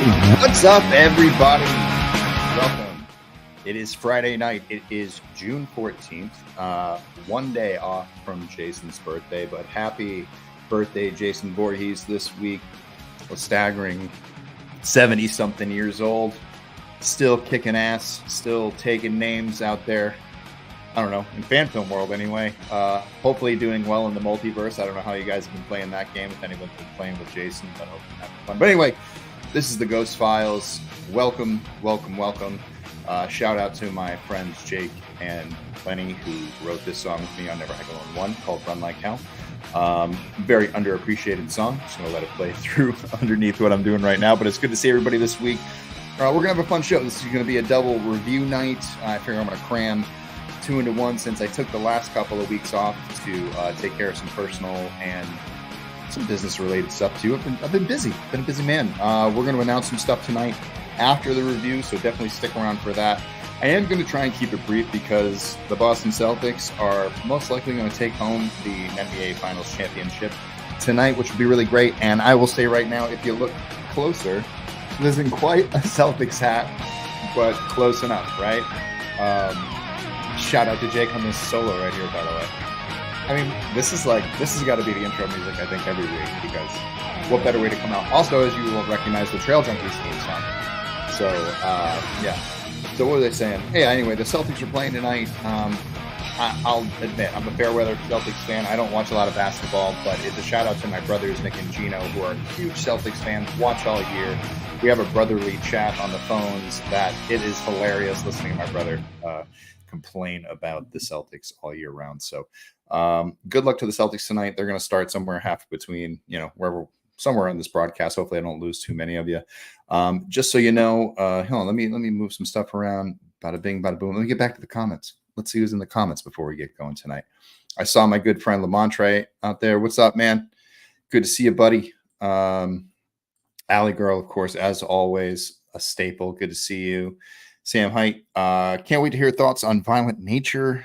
What's up, everybody? Welcome. It is Friday night. It is June 14th. One day off from Jason's birthday, but happy birthday, Jason Voorhees, this week. A staggering 70-something years old. Still kicking ass. Still taking names out there. I don't know, in fan film world anyway. Hopefully doing well in the multiverse. I don't know how you guys have been playing that game, if anyone's been playing with Jason, but I hope you're having fun. But anyway, this is the Ghost Files. Welcome. Shout out to my friends Jake and Lenny, who wrote this song with me on Never Haggle on One, called Run Like Hell. Very underappreciated song. Just gonna let it play through underneath what I'm doing right now. But it's good to see everybody this week. We're gonna have a fun show. This is gonna be a double review night. I figure I'm gonna cram 2 into 1 since I took the last couple of weeks off to take care of some personal and some business-related stuff too. I've been busy. Been a busy man. We're going to announce some stuff tonight after the review, so definitely stick around for that. I am going to try and keep it brief because the Boston Celtics are most likely going to take home the NBA Finals championship tonight, which would be really great. And I will say right now, if you look closer, this isn't quite a Celtics hat, but close enough, right? Shout out to Jake on this solo right here, by the way. I mean, this has got to be the intro music, I think, every week, because what better way to come out? Also, as you will recognize, the Trail Junkies theme song. So, yeah. So what are they saying? Hey, anyway, the Celtics are playing tonight. I'll admit, I'm a fair weather Celtics fan. I don't watch a lot of basketball, but it's a shout out to my brothers, Nick and Gino, who are huge Celtics fans, watch all year. We have a brotherly chat on the phones that it is hilarious listening to my brother complain about the Celtics all year round. So good luck to the Celtics tonight. They're going to start somewhere half between, wherever, somewhere on this broadcast. Hopefully I don't lose too many of you. Just so you know, hold on, let me move some stuff around. Bada bing, bada boom. Let me get back to the comments. Let's see who's in the comments before we get going tonight. I saw my good friend Lamontre out there. What's up, man? Good to see you, buddy. Alley Girl, of course, as always, a staple. Good to see you. Sam Height, can't wait to hear thoughts on Violent Nature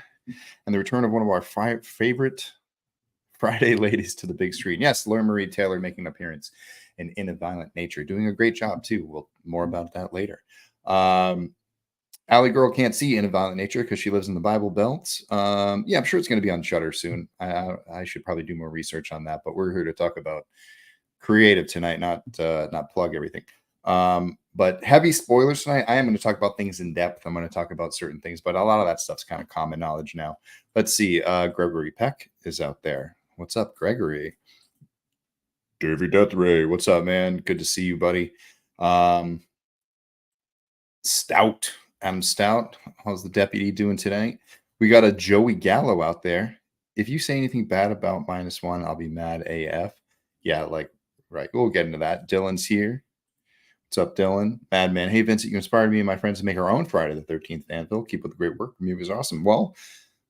and the return of one of our favorite Friday ladies to the big screen. Yes, Laura Marie Taylor making an appearance in Violent Nature, doing a great job too. Well, more about that later. Alley Girl can't see Violent Nature because she lives in the Bible Belt. Yeah, I'm sure it's going to be on Shudder soon. I should probably do more research on that, but we're here to talk about creative tonight, not plug everything. But heavy spoilers tonight. I am going to talk about things in depth. I'm going to talk about certain things, but a lot of that stuff's kind of common knowledge now. Let's see. Gregory Peck is out there. What's up, Gregory? Davey Deathray. What's up, man? Good to see you, buddy. Stout. Adam Stout. How's the deputy doing today? We got a Joey Gallo out there. If you say anything bad about -1, I'll be mad AF. Yeah, right. We'll get into that. Dylan's here. What's up, Dylan? Madman. Hey, Vincent, you inspired me and my friends to make our own Friday the 13th Anvil. Keep up the great work. It was awesome. Well,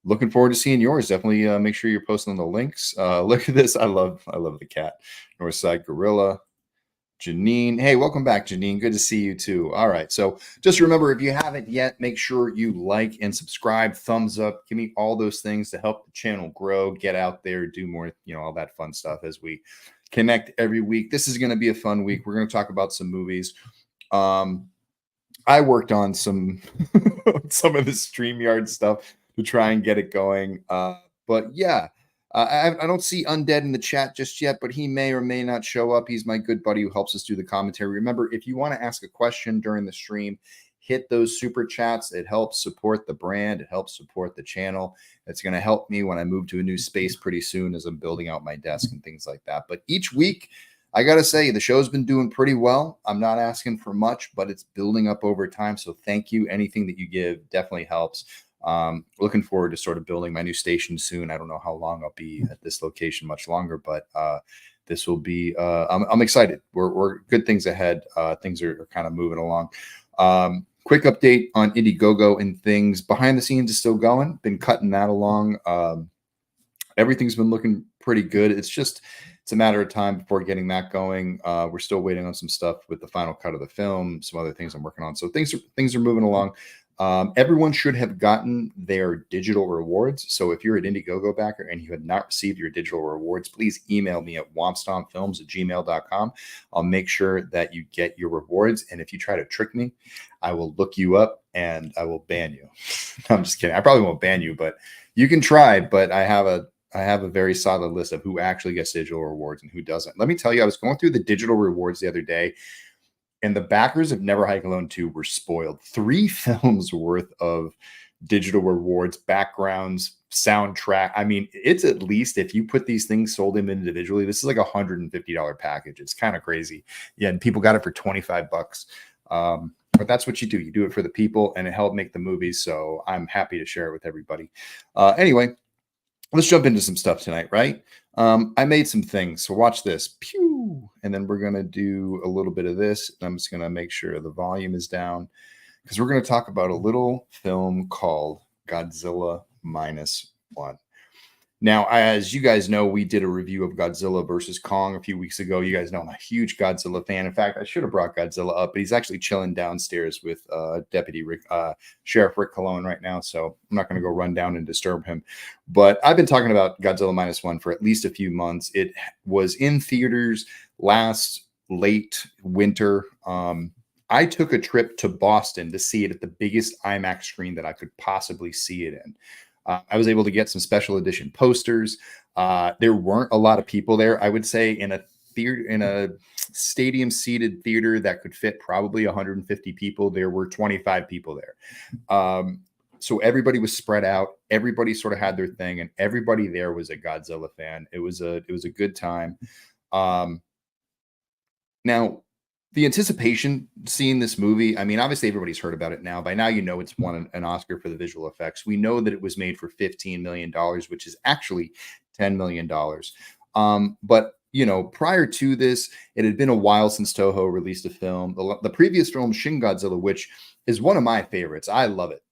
looking forward to seeing yours. Definitely make sure you're posting the links. Look at this. I love the cat. Northside Gorilla. Janine. Hey, welcome back, Janine. Good to see you too. All right. So just remember, if you haven't yet, make sure you like and subscribe, thumbs up, give me all those things to help the channel grow, get out there, do more, all that fun stuff as we connect every week. This is going to be a fun week. We're going to talk about some movies. I worked on some of the StreamYard stuff to try and get it going. But yeah, I don't see Undead in the chat just yet, but he may or may not show up. He's my good buddy who helps us do the commentary. Remember, if you want to ask a question during the stream, hit those super chats. It helps support the brand. It helps support the channel. It's going to help me when I move to a new space pretty soon as I'm building out my desk and things like that. But each week, I got to say, the show's been doing pretty well. I'm not asking for much, but it's building up over time. So thank you. Anything that you give definitely helps. Looking forward to sort of building my new station soon. I don't know how long I'll be at this location, much longer, but this will be, I'm excited. We're good things ahead. Things are kind of moving along. Quick update on Indiegogo and things. Behind the scenes is still going. Been cutting that along. Everything's been looking pretty good. It's a matter of time before getting that going. We're still waiting on some stuff with the final cut of the film, some other things I'm working on. So things are moving along. Everyone should have gotten their digital rewards. So if you're an Indiegogo backer and you have not received your digital rewards, please email me at wompstompfilms@gmail.com. I'll make sure that you get your rewards. And if you try to trick me, I will look you up and I will ban you. I'm just kidding. I probably won't ban you, but you can try. But I have a very solid list of who actually gets digital rewards and who doesn't. Let me tell you, I was going through the digital rewards the other day, and the backers of Never Hike Alone 2 were spoiled. 3 films worth of digital rewards, backgrounds, soundtrack. I mean, it's at least, if you put these things, sold them individually, this is like $150 package. It's kind of crazy. Yeah, and people got it for $25. But that's what you do. You do it for the people, and it helped make the movies. So I'm happy to share it with everybody. Anyway, let's jump into some stuff tonight, right? I made some things. So watch this. Pew! And then we're going to do a little bit of this. I'm just going to make sure the volume is down, because we're going to talk about a little film called Godzilla Minus One. Now, as you guys know, we did a review of Godzilla versus Kong a few weeks ago. You guys know I'm a huge Godzilla fan. In fact, I should have brought Godzilla up, but he's actually chilling downstairs with Sheriff Rick Cologne right now. So I'm not going to go run down and disturb him. But I've been talking about Godzilla Minus One for at least a few months. It was in theaters last late winter. I took a trip to Boston to see it at the biggest IMAX screen that I could possibly see it in. I was able to get some special edition posters. There weren't a lot of people there. I would say in a theater, in a stadium seated theater that could fit probably 150 people, there were 25 people there. So everybody was spread out. Everybody sort of had their thing, and everybody there was a Godzilla fan. It was a good time. Now, the anticipation seeing this movie, I mean, obviously everybody's heard about it now. By now, you know it's won an Oscar for the visual effects. We know that it was made for $15 million, which is actually $10 million. But, you know, prior to this, it had been a while since Toho released a film. The previous film, Shin Godzilla, which is one of my favorites. I love it.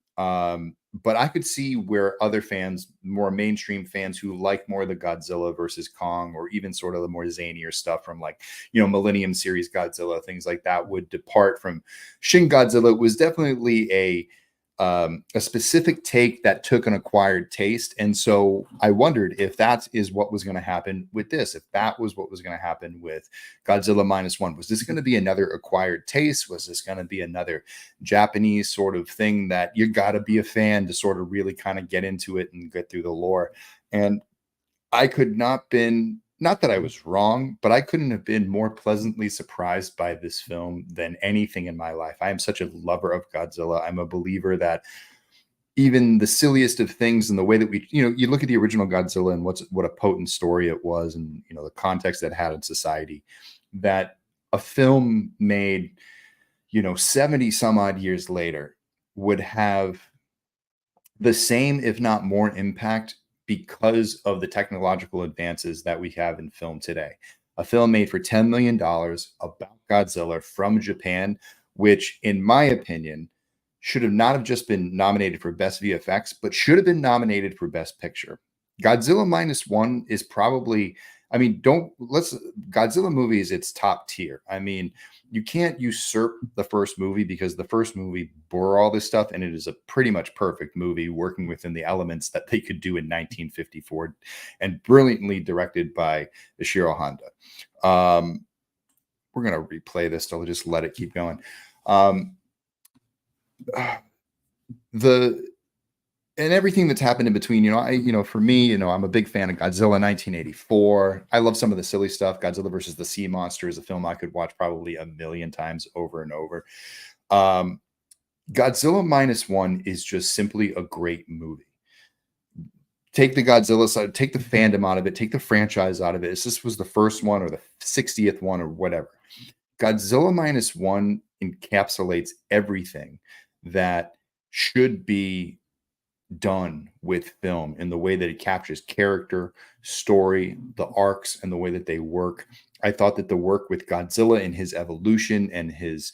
But I could see where other fans, more mainstream fans who like more of the Godzilla versus Kong, or even sort of the more zanier stuff from, like, you know, Millennium series Godzilla, things like that, would depart from Shin Godzilla. It was definitely a specific take that took an acquired taste. And so I wondered if that is what was going to happen with this, if that was what was going to happen with Godzilla Minus One. Was this going to be another acquired taste? Was this going to be another Japanese sort of thing that you got to be a fan to sort of really kind of get into it and get through the lore? And I could not been, not that I was wrong, but I couldn't have been more pleasantly surprised by this film than anything in my life. I am such a lover of Godzilla. I'm a believer that even the silliest of things, and the way that we, you know, you look at the original Godzilla and what a potent story it was, and, you know, the context that it had in society, that a film made, you know, 70 some odd years later would have the same, if not more, impact because of the technological advances that we have in film today. A film made for $10 million about Godzilla from Japan, which, in my opinion, should have not have just been nominated for Best VFX, but should have been nominated for Best Picture. Godzilla Minus One is probably, I mean, Godzilla movie is its top tier. I mean, you can't usurp the first movie, because the first movie bore all this stuff, and it is a pretty much perfect movie working within the elements that they could do in 1954, and brilliantly directed by Ishiro Honda. We're going to replay this, so I'll just let it keep going. And everything that's happened in between, for me, I'm a big fan of Godzilla 1984. I love some of the silly stuff. Godzilla versus the Sea Monster is a film I could watch probably a million times over and over. Godzilla Minus One is just simply a great movie. Take the Godzilla side, take the fandom out of it, take the franchise out of it. This was the first one or the 60th one or whatever. Godzilla Minus One encapsulates everything that should be done with film, in the way that it captures character, story, the arcs, and the way that they work. I thought that the work with Godzilla and his evolution and his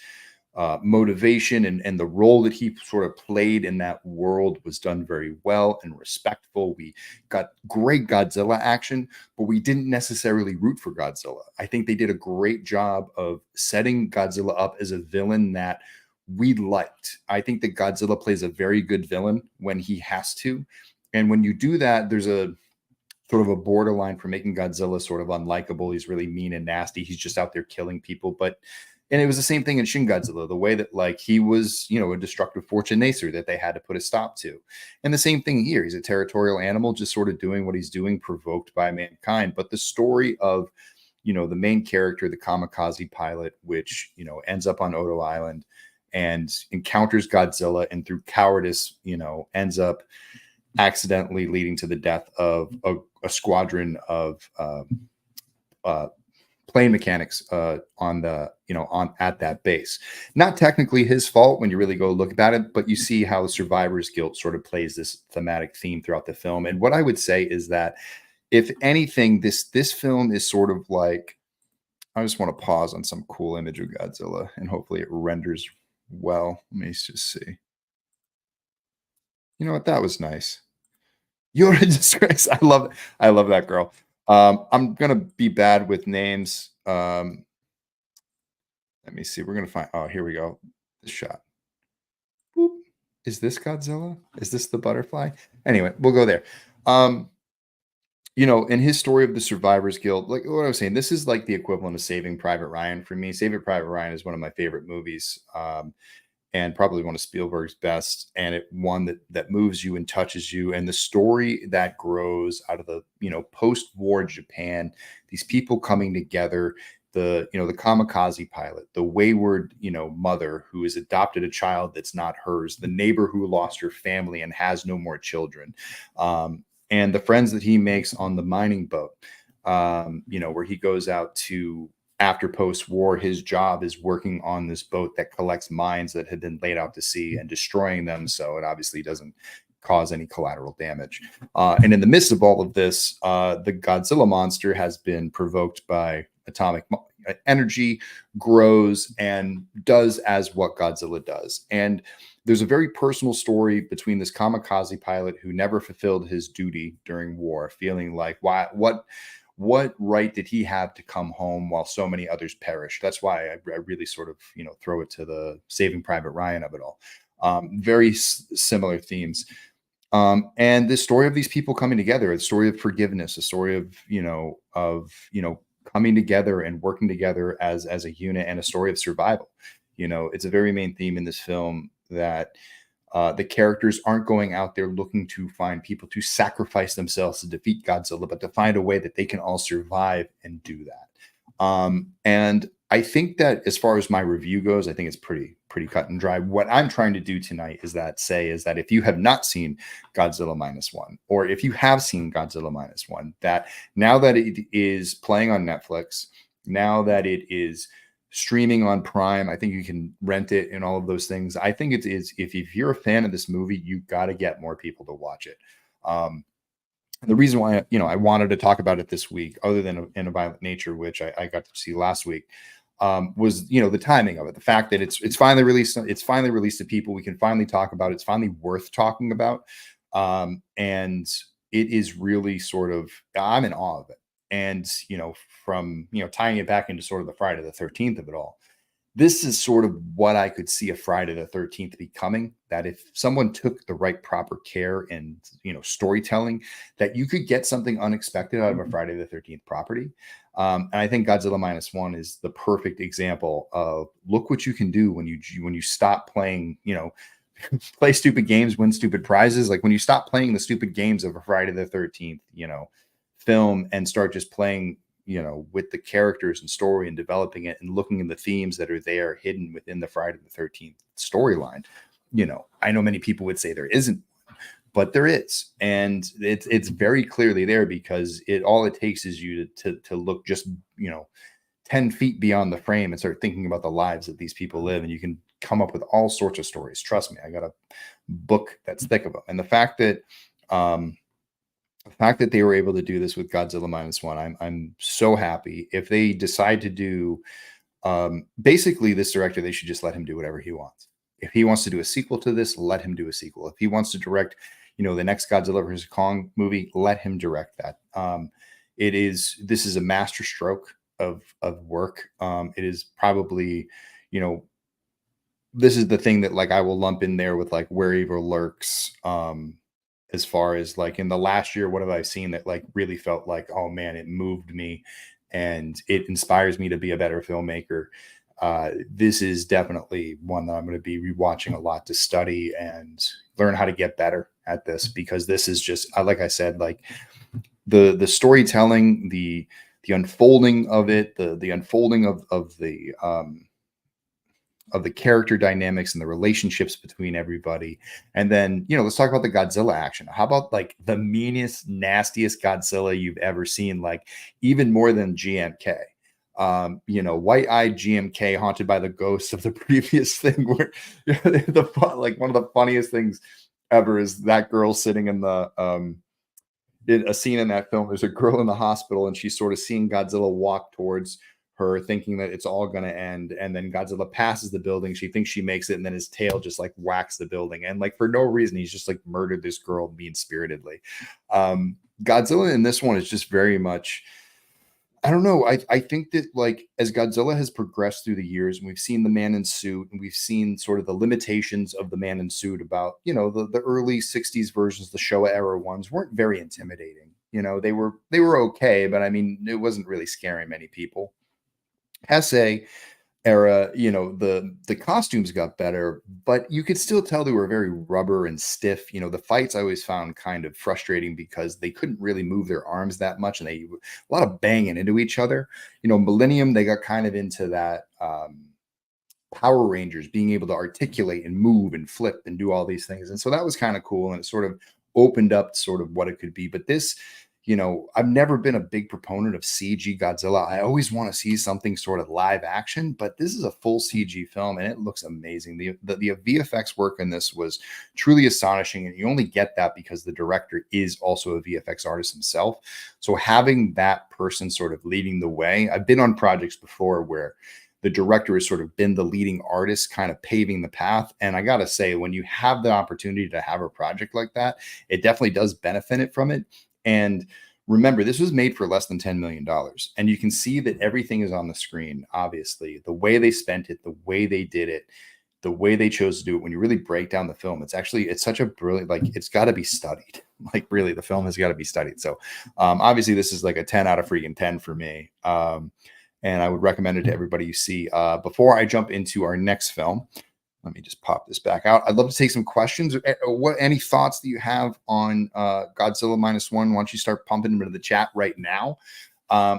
motivation and the role that he sort of played in that world was done very well and respectful. We got great Godzilla action, but we didn't necessarily root for Godzilla. I think they did a great job of setting Godzilla up as a villain that we liked. I think that Godzilla plays a very good villain when he has to. And when you do that, there's a sort of a borderline for making Godzilla sort of unlikable. He's really mean and nasty. He's just out there killing people. But and it was the same thing in Shin Godzilla, the way that like he was, a destructive force in nature that they had to put a stop to. And the same thing here. He's a territorial animal, just sort of doing what he's doing, provoked by mankind. But the story of, the main character, the kamikaze pilot, which, ends up on Odo Island and encounters Godzilla and through cowardice, ends up accidentally leading to the death of a squadron of plane mechanics on at that base. Not technically his fault when you really go look at it, but you see how survivor's guilt sort of plays this thematic theme throughout the film. And what I would say is that, if anything, this film is sort of like, I just want to pause on some cool image of Godzilla and hopefully it renders well. Let me just see. You know what? That was nice. You're a disgrace. I love that girl. I'm gonna be bad with names. Let me see. We're gonna find. Oh, here we go. This shot. Boop. Is this Godzilla? Is this the butterfly? Anyway, we'll go there. In his story of the Survivor's Guild, like what I was saying, this is like the equivalent of Saving Private Ryan for me. Saving Private Ryan is one of my favorite movies. And probably one of Spielberg's best, and one that moves you and touches you. And the story that grows out of the post-war Japan, these people coming together, the kamikaze pilot, the wayward mother who has adopted a child that's not hers, the neighbor who lost her family and has no more children, and the friends that he makes on the mining boat, where he goes out to. After post-war, his job is working on this boat that collects mines that had been laid out to sea and destroying them, so it obviously doesn't cause any collateral damage. And in the midst of all of this, the Godzilla monster has been provoked by atomic energy, grows, and does as what Godzilla does. And there's a very personal story between this kamikaze pilot who never fulfilled his duty during war, feeling like, what right did he have to come home while so many others perished? That's why I really sort of, throw it to the Saving Private Ryan of it all. Very similar themes. And the story of these people coming together, a story of forgiveness, a story of, coming together and working together as a unit, and a story of survival. It's a very main theme in this film that the characters aren't going out there looking to find people to sacrifice themselves to defeat Godzilla, but to find a way that they can all survive and do that. And I think that as far as my review goes, I think it's pretty cut and dry. What I'm trying to do tonight is that if you have not seen Godzilla -1, or if you have seen Godzilla -1, that now that it is playing on Netflix, now that it is streaming on Prime, I think you can rent it and all of those things. I think it is, if you're a fan of this movie, you've got to get more people to watch it. The reason why, I wanted to talk about it this week, other than Inaviolent Nature, which I got to see last week, was, the timing of it. The fact that it's finally released. It's finally released to people. We can finally talk about it. It's finally worth talking about. And it is really sort of, I'm in awe of it. And, from, tying it back into sort of the Friday the 13th of it all, this is sort of what I could see a Friday the 13th becoming, that if someone took the right proper care and, storytelling, that you could get something unexpected out of a Friday the 13th property. And I think Godzilla -1 is the perfect example of, look what you can do when you stop playing, play stupid games, win stupid prizes. Like when you stop playing the stupid games of a Friday the 13th, film, and start just playing, with the characters and story and developing it and looking at the themes that are there hidden within the Friday the 13th storyline. I know many people would say there isn't, but there is. And it's very clearly there, because all it takes is you to look just, 10 feet beyond the frame and start thinking about the lives that these people live. And you can come up with all sorts of stories. Trust me, I got a book that's thick of them. And the fact that they were able to do this with Godzilla -1, I'm so happy. If they decide to do, basically this director, they should just let him do whatever he wants. If he wants to do a sequel to this, let him do a sequel. If he wants to direct, the next Godzilla vs. Kong movie, let him direct that. This is a master stroke of work. It is probably, this is the thing that like I will lump in there with like Where Evil Lurks. As far as like in the last year, what have I seen that like really felt like, oh man, it moved me and it inspires me to be a better filmmaker. This is definitely one that I'm going to be rewatching a lot to study and learn how to get better at this, because this is just like I said, like the storytelling, the unfolding of it, the unfolding of the character dynamics and the relationships between everybody. And then, let's talk about the Godzilla action. How about like the meanest, nastiest Godzilla you've ever seen? Like even more than GMK. White-eyed GMK haunted by the ghosts of the previous thing. Where like one of the funniest things ever is that girl sitting in the in a scene in that film. There's a girl in the hospital and she's sort of seeing Godzilla walk towards her, thinking that it's all going to end, and then Godzilla passes the building. She thinks she makes it, and then his tail just like whacks the building, and like for no reason he's just like murdered this girl mean spiritedly. Godzilla in this one is just very much, I don't know. I think that like as Godzilla has progressed through the years, and we've seen the man in suit, and we've seen sort of the limitations of the man in suit. About the early '60s versions, the Showa era ones weren't very intimidating. They were okay, but I mean it wasn't really scaring many people. Heisei era, the costumes got better, but you could still tell they were very rubber and stiff. The fights I always found kind of frustrating because they couldn't really move their arms that much, and they a lot of banging into each other. Millennium, they got kind of into that Power Rangers being able to articulate and move and flip and do all these things, and so that was kind of cool, and it sort of opened up sort of what it could be. But this, I've never been a big proponent of CG Godzilla. I always want to see something sort of live action, but this is a full CG film and it looks amazing. The VFX work in this was truly astonishing, and you only get that because the director is also a VFX artist himself. So having that person sort of leading the way, I've been on projects before where the director has sort of been the leading artist, kind of paving the path. And I got to say, when you have the opportunity to have a project like that, it definitely does benefit it from it. And remember, this was made for less than $10 million. And you can see that everything is on the screen, obviously. The way they spent it, the way they did it, the way they chose to do it. When you really break down the film, it's such a brilliant, like, it's got to be studied. Like, really, the film has got to be studied. So, obviously, this is like a 10 out of freaking 10 for me. And I would recommend it to everybody you see. Before I jump into our next film, let me just pop this back out. I'd love to take some questions. Any thoughts that you have on Godzilla -1? Why don't you start pumping them into the chat right now?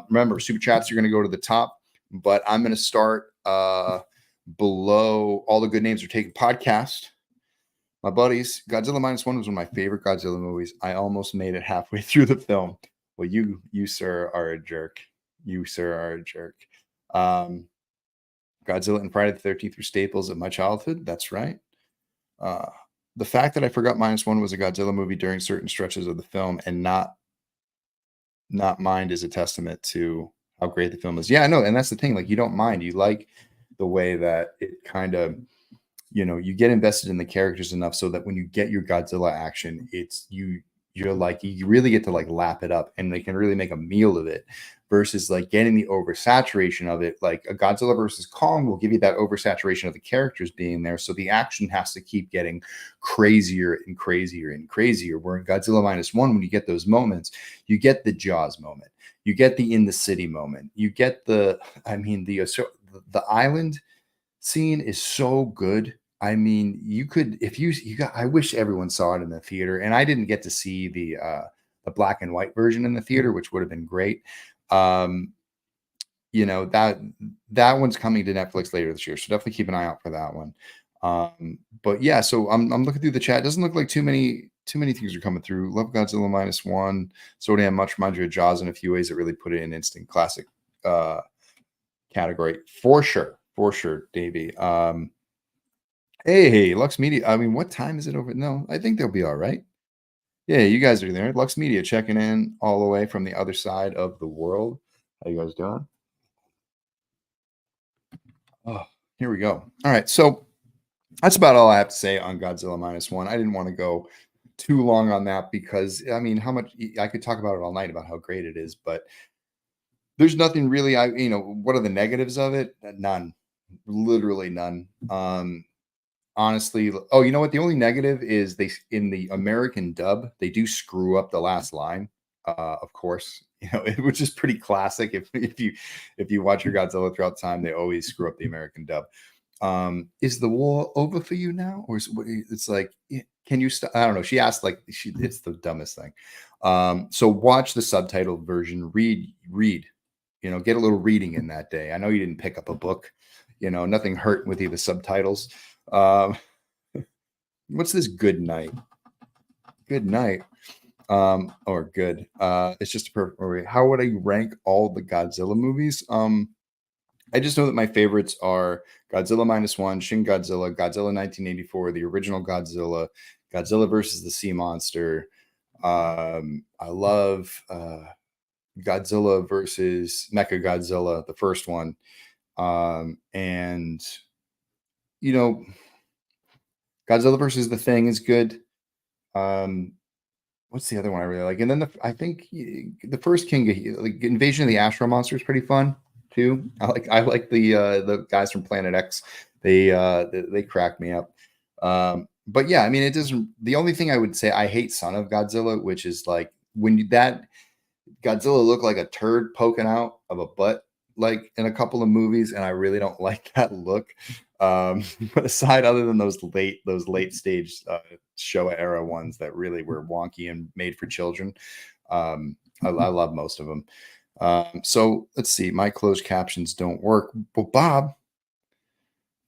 Remember, super chats are going to go to the top, but I'm going to start below. All the good names are taken podcast. My buddies, Godzilla -1 was one of my favorite Godzilla movies. I almost made it halfway through the film. Well, you sir are a jerk. You sir are a jerk. Godzilla and Friday the 13th were staples of my childhood. That's right. The fact that I forgot -1 was a Godzilla movie during certain stretches of the film and not mind is a testament to how great the film is. Yeah, I know. And that's the thing. Like, you don't mind. You like the way that it kind of, you get invested in the characters enough so that when you get your Godzilla action, you're like, you really get to like lap it up, and they can really make a meal of it, versus like getting the oversaturation of it. Like a Godzilla versus Kong will give you that oversaturation of the characters being there. So the action has to keep getting crazier and crazier and crazier. Where in Godzilla -1, when you get those moments, you get the Jaws moment, you get the in the city moment, you get the island scene is so good. I mean, you could, if you got, I wish everyone saw it in the theater, and I didn't get to see the black and white version in the theater, which would have been great. That one's coming to Netflix later this year, so definitely keep an eye out for that one. But yeah, so I'm looking through the chat. It doesn't look like too many things are coming through. Love Godzilla -1. So damn much reminds you of Jaws in a few ways that really put it in instant classic category for sure, Davey. Hey, Lux Media. I mean, what time is it over? No, I think they'll be all right. Yeah, you guys are there. Lux Media checking in all the way from the other side of the world. How you guys doing? Oh, here we go. All right, so that's about all I have to say on Godzilla -1. I didn't want to go too long on that because, I mean, how much I could talk about it all night about how great it is, but there's nothing really. What are the negatives of it? None, literally none. honestly, oh, you know what? The only negative is they in the American dub, they do screw up the last line. Of course, which is pretty classic. If you watch your Godzilla throughout time, they always screw up the American dub. Is the war over for you now, or it's like, can you stop? I don't know. She asked like it's the dumbest thing. So watch the subtitled version. Read. Get a little reading in that day. I know you didn't pick up a book. Nothing hurt with the subtitles. Um, what's this? Good night. Good night. Or good. It's just a perfect. How would I rank all the Godzilla movies? I just know that my favorites are Godzilla -1, Shin Godzilla, Godzilla 1984, the original Godzilla, Godzilla versus the Sea Monster. I love Godzilla versus Mecha Godzilla, the first one. And you know, Godzilla versus the Thing is good. Um, what's the other one I really like? And then I think the first King, like Invasion of the Astro Monster, is pretty fun too. I like the guys from Planet X. They crack me up. But yeah, I mean, it doesn't. The only thing I would say, I hate Son of Godzilla, which is like that Godzilla looked like a turd poking out of a butt, like in a couple of movies, and I really don't like that look. But aside, other than those late stage Showa era ones that really were wonky and made for children, I love most of them. So let's see. My closed captions don't work. Well, Bob,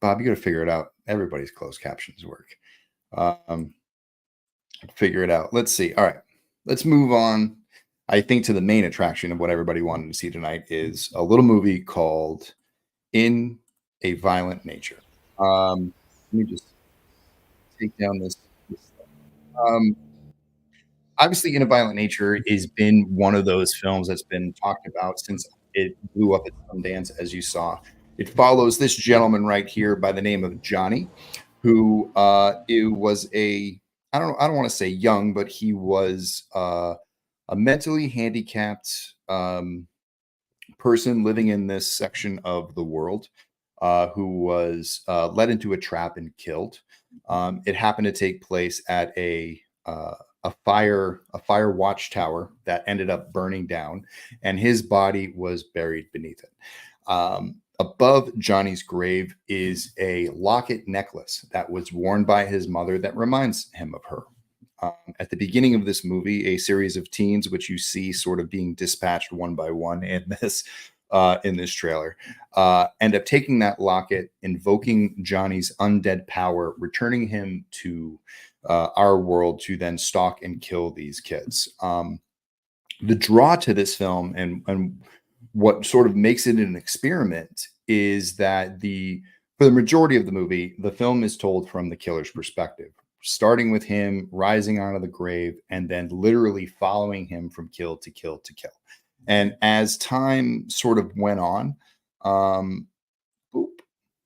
you got to figure it out. Everybody's closed captions work. Figure it out. Let's see. All right, let's move on. I think to the main attraction of what everybody wanted to see tonight is a little movie called In a Violent Nature. Let me just take down this. Um, Obviously, In a Violent Nature has been one of those films that's been talked about since it blew up at Sundance, as you saw. It follows this gentleman right here by the name of Johnny, who it was I don't want to say young, but he was a mentally handicapped person living in this section of the world who was led into a trap and killed. It happened to take place at a fire watchtower that ended up burning down, and his body was buried beneath it. Above Johnny's grave is a locket necklace that was worn by his mother that reminds him of her. At the beginning of this movie, a series of teens, which you see sort of being dispatched one by one in this trailer, end up taking that locket, invoking Johnny's undead power, returning him to our world to then stalk and kill these kids. The draw to this film and what sort of makes it an experiment is that for the majority of the movie, the film is told from the killer's perspective, starting with him rising out of the grave and then literally following him from kill to kill to kill. And as time sort of went on, boop,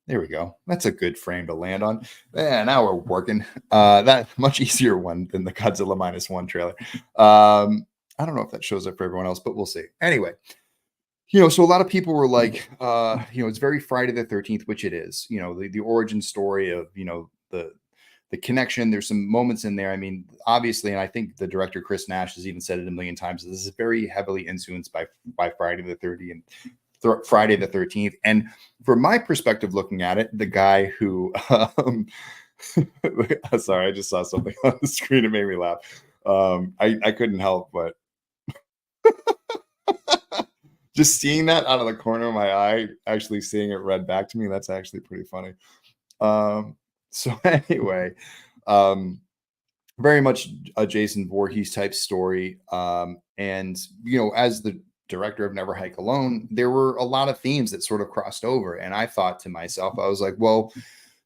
there we go. That's a good frame to land on. Yeah, now we're working. That much easier one than the Godzilla -1 trailer. I don't know if that shows up for everyone else, but we'll see. Anyway, so a lot of people were like, it's very Friday the 13th, which it is. The origin story of the connection. There's some moments in there. I mean, obviously, and I think the director Chris Nash has even said it a million times. This is very heavily influenced by Friday the 30th and Friday the 13th. And from my perspective, looking at it, the guy who, sorry, I just saw something on the screen. It made me laugh. I couldn't help but just seeing that out of the corner of my eye, actually seeing it read back to me. That's actually pretty funny. So anyway, very much a Jason Voorhees type story. And, as the director of Never Hike Alone, there were a lot of themes that sort of crossed over. And I thought to myself, I was like, well,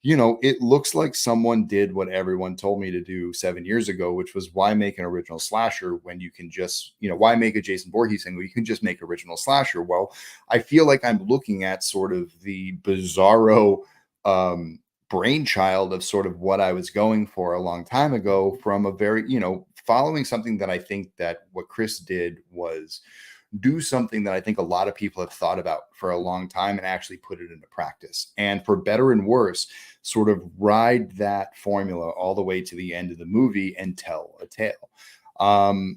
it looks like someone did what everyone told me to do 7 years ago, which was why make an original slasher when you can just, why make a Jason Voorhees thing where you can just make original slasher? Well, I feel like I'm looking at sort of the bizarro brainchild of sort of what I was going for a long time ago from a very, following something that I think that what Chris did was do something that I think a lot of people have thought about for a long time and actually put it into practice. And for better and worse, sort of ride that formula all the way to the end of the movie and tell a tale. I'll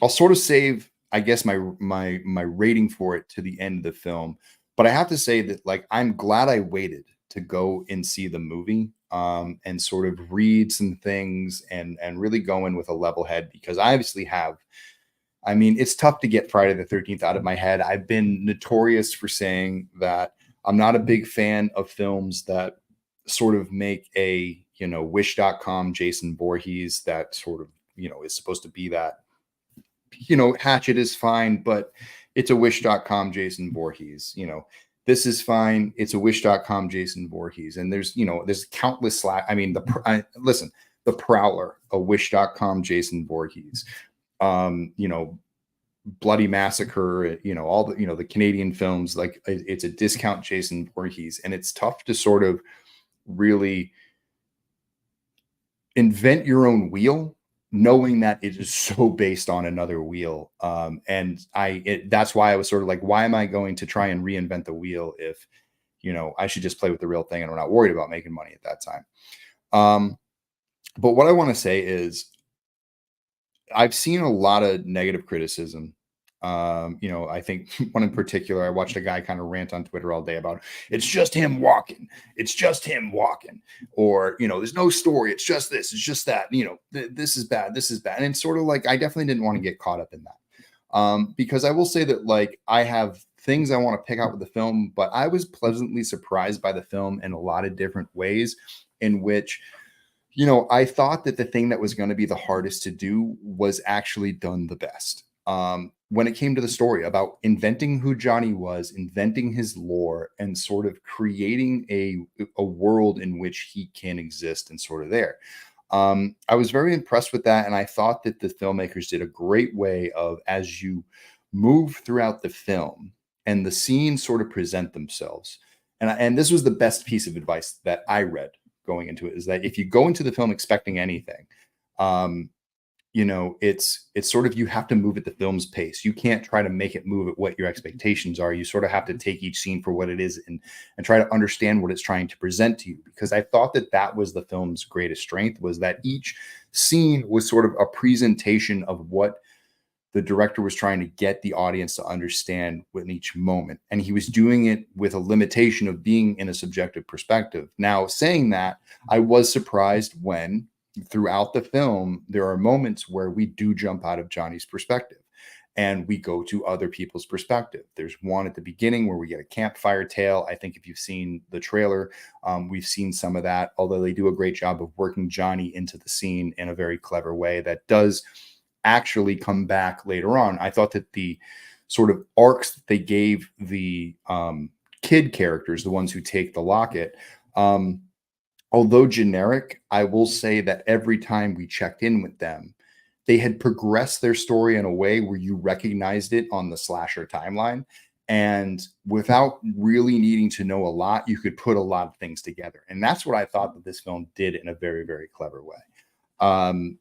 sort of save, I guess, my rating for it to the end of the film, but I have to say that like I'm glad I waited to go and see the movie, and sort of read some things and really go in with a level head, because I obviously have. I mean, it's tough to get Friday the 13th out of my head. I've been notorious for saying that I'm not a big fan of films that sort of make a, wish.com Jason Voorhees that sort of, is supposed to be that, Hatchet is fine, but it's a wish.com Jason Voorhees, this is fine. It's a wish.com Jason Voorhees. And there's countless I mean, listen, The Prowler, a wish.com Jason Voorhees. Bloody Massacre, all the, the Canadian films, like it's a discount Jason Voorhees. And it's tough to sort of really invent your own wheel, knowing that it is so based on another wheel. And that's why I was sort of like, why am I going to try and reinvent the wheel if, I should just play with the real thing and I'm not worried about making money at that time. But what I want to say is I've seen a lot of negative criticism. I think one in particular, I watched a guy kind of rant on Twitter all day about it's just him walking. It's just him walking. Or, there's no story. It's just this. It's just that, this is bad. This is bad. And it's sort of like, I definitely didn't want to get caught up in that. Because I will say that like I have things I want to pick out with the film, but I was pleasantly surprised by the film in a lot of different ways in which, I thought that the thing that was going to be the hardest to do was actually done the best. When it came to the story about inventing who Johnny was, inventing his lore, and sort of creating a world in which he can exist and sort of there. I was very impressed with that. And I thought that the filmmakers did a great way of, as you move throughout the film and the scenes sort of present themselves. And this was the best piece of advice that I read going into it, is that if you go into the film expecting anything, it's sort of, you have to move at the film's pace. You can't try to make it move at what your expectations are. You sort of have to take each scene for what it is and try to understand what it's trying to present to you. Because I thought that was the film's greatest strength, was that each scene was sort of a presentation of what the director was trying to get the audience to understand in each moment. And he was doing it with a limitation of being in a subjective perspective. Now, saying that, I was surprised when throughout the film, there are moments where we do jump out of Johnny's perspective and we go to other people's perspective. There's one at the beginning where we get a campfire tale. I think if you've seen the trailer, we've seen some of that, although they do a great job of working Johnny into the scene in a very clever way that does actually come back later on. I thought that the sort of arcs that they gave the kid characters, the ones who take the locket, although generic, I will say that every time we checked in with them, they had progressed their story in a way where you recognized it on the slasher timeline. And without really needing to know a lot, you could put a lot of things together. And that's what I thought that this film did in a very, very clever way.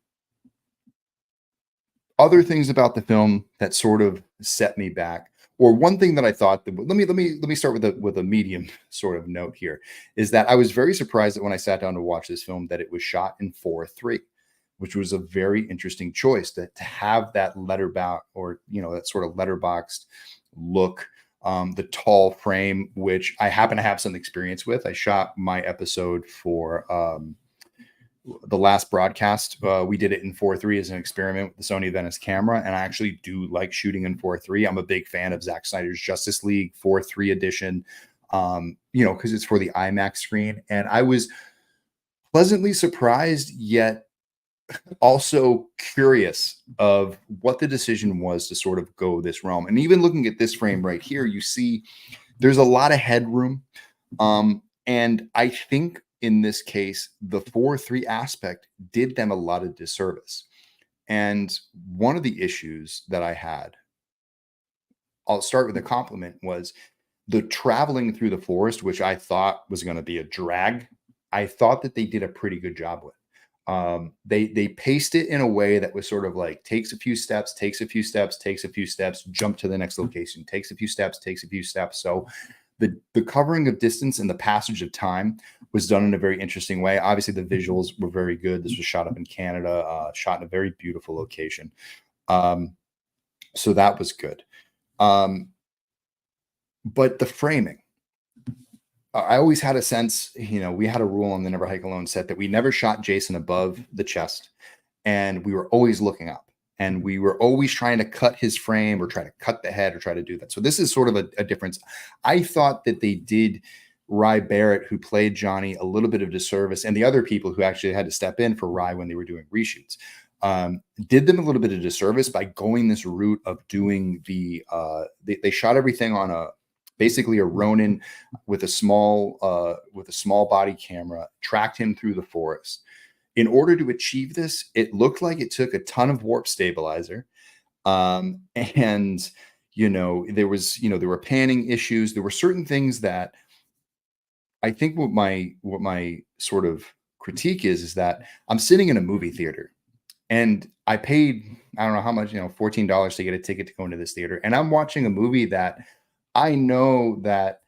Other things about the film that sort of set me back, or one thing that I thought that, let me start with a medium sort of note here, is that I was very surprised that when I sat down to watch this film that it was shot in 4:3, which was a very interesting choice to have that letterbox, or that sort of letterboxed look, the tall frame, which I happen to have some experience with. I shot my episode for the last broadcast. We did it in 4:3 as an experiment with the Sony Venice camera, and I actually do like shooting in 4:3. I'm a big fan of Zack Snyder's Justice League 4:3 edition, because it's for the IMAX screen. And I was pleasantly surprised, yet also curious of what the decision was to sort of go this realm. And even looking at this frame right here, you see there's a lot of headroom. And I think in this case, the 4:3 aspect did them a lot of disservice. And one of the issues that I had, I'll start with a compliment, was the traveling through the forest, which I thought was going to be a drag. I thought that they did a pretty good job with. They paced it in a way that was sort of like takes a few steps, takes a few steps, takes a few steps, jump to the next location, takes a few steps, takes a few steps. So the covering of distance and the passage of time was done in a very interesting way. Obviously, the visuals were very good. This was shot up in Canada, shot in a very beautiful location. So that was good. But the framing, I always had a sense, we had a rule on the Never Hike Alone set that we never shot Jason above the chest, and we were always looking up, and we were always trying to cut his frame or try to cut the head or try to do that. So this is sort of a difference. I thought that they did Rye Barrett, who played Johnny, a little bit of disservice, and the other people who actually had to step in for Rye when they were doing reshoots, did them a little bit of disservice by going this route of doing they shot everything on basically a Ronin with a small body camera, tracked him through the forest. In order to achieve this, it looked like it took a ton of warp stabilizer. And, there were panning issues. There were certain things that I think what my sort of critique is that I'm sitting in a movie theater and I paid, I don't know how much, $14 to get a ticket to go into this theater. And I'm watching a movie that I know that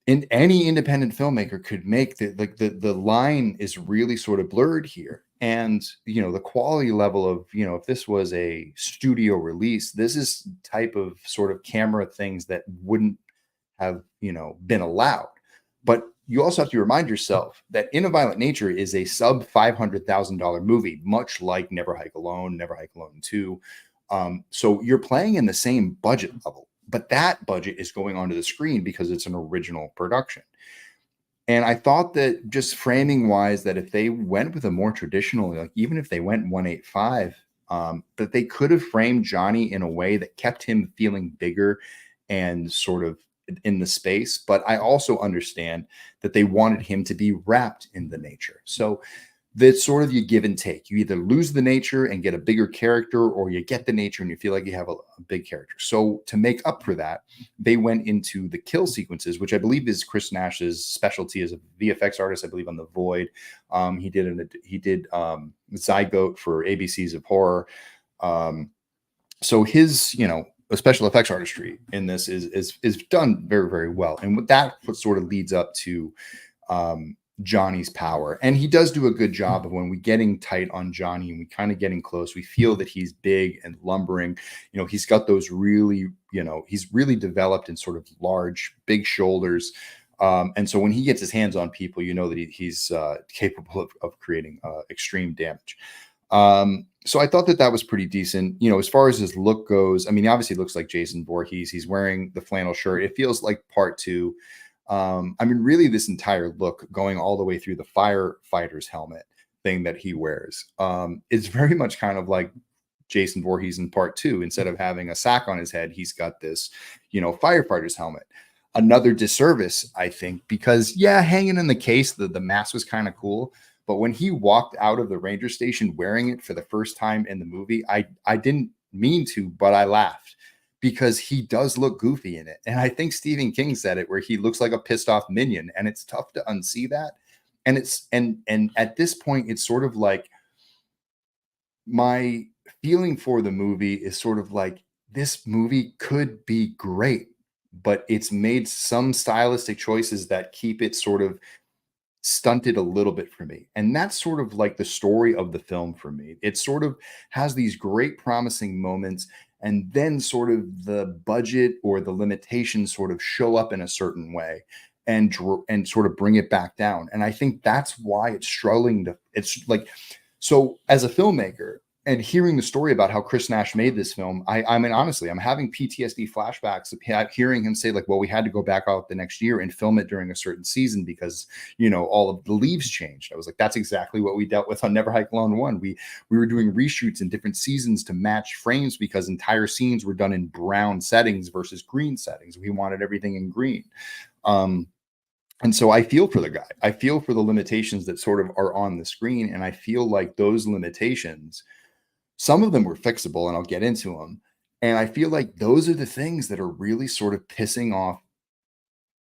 in any independent filmmaker could make. The line is really sort of blurred here. And, the quality level of, if this was a studio release, this is type of sort of camera things that wouldn't have, been allowed. But you also have to remind yourself that Inaviolent Nature is a sub $500,000 movie, much like Never Hike Alone, Never Hike Alone 2. So you're playing in the same budget level, but that budget is going onto the screen because it's an original production. And I thought that just framing wise, that if they went with a more traditional, like even if they went 185, that they could have framed Johnny in a way that kept him feeling bigger and sort of in the space. But I also understand that they wanted him to be wrapped in the nature. So that's sort of you give and take. You either lose the nature and get a bigger character, or you get the nature and you feel like you have a big character. So to make up for that, they went into the kill sequences, which I believe is Chris Nash's specialty as a VFX artist. I believe on The Void, he did Zygote for ABCs of Horror. So his special effects artistry in this is done very, very well, and with that, what sort of leads up to Johnny's power. And he does do a good job of, when we getting tight on Johnny and we kind of getting close, we feel that he's big and lumbering. He's got those really, he's really developed in sort of large, big shoulders. And so when he gets his hands on people, that he's capable of creating extreme damage. So I thought that was pretty decent. As far as his look goes, I mean, obviously it looks like Jason Voorhees. He's wearing the flannel shirt. It feels like part two. I mean, really, this entire look going all the way through the firefighter's helmet thing that he wears, it's very much kind of like Jason Voorhees in part two. Instead of having a sack on his head, he's got this, firefighter's helmet. Another disservice, I think, because hanging in the case, the mask was kind of cool. But when he walked out of the ranger station wearing it for the first time in the movie, I didn't mean to, but I laughed, because he does look goofy in it. And I think Stephen King said it, where he looks like a pissed off minion, and it's tough to unsee that. And and at this point, it's sort of like, my feeling for the movie is sort of like, this movie could be great, but it's made some stylistic choices that keep it sort of stunted a little bit for me. And that's sort of like the story of the film for me. It sort of has these great promising moments, and then sort of the budget or the limitations sort of show up in a certain way and sort of bring it back down. And I think that's why it's struggling it's like, so as a filmmaker, and hearing the story about how Chris Nash made this film, I mean, honestly, I'm having PTSD flashbacks of hearing him say, like, well, we had to go back out the next year and film it during a certain season because, all of the leaves changed. I was like, that's exactly what we dealt with on Never Hike Alone 1. We were doing reshoots in different seasons to match frames because entire scenes were done in brown settings versus green settings. We wanted everything in green. And so I feel for the guy. I feel for the limitations that sort of are on the screen. And I feel like those limitations, some of them were fixable, and I'll get into them. And I feel like those are the things that are really sort of pissing off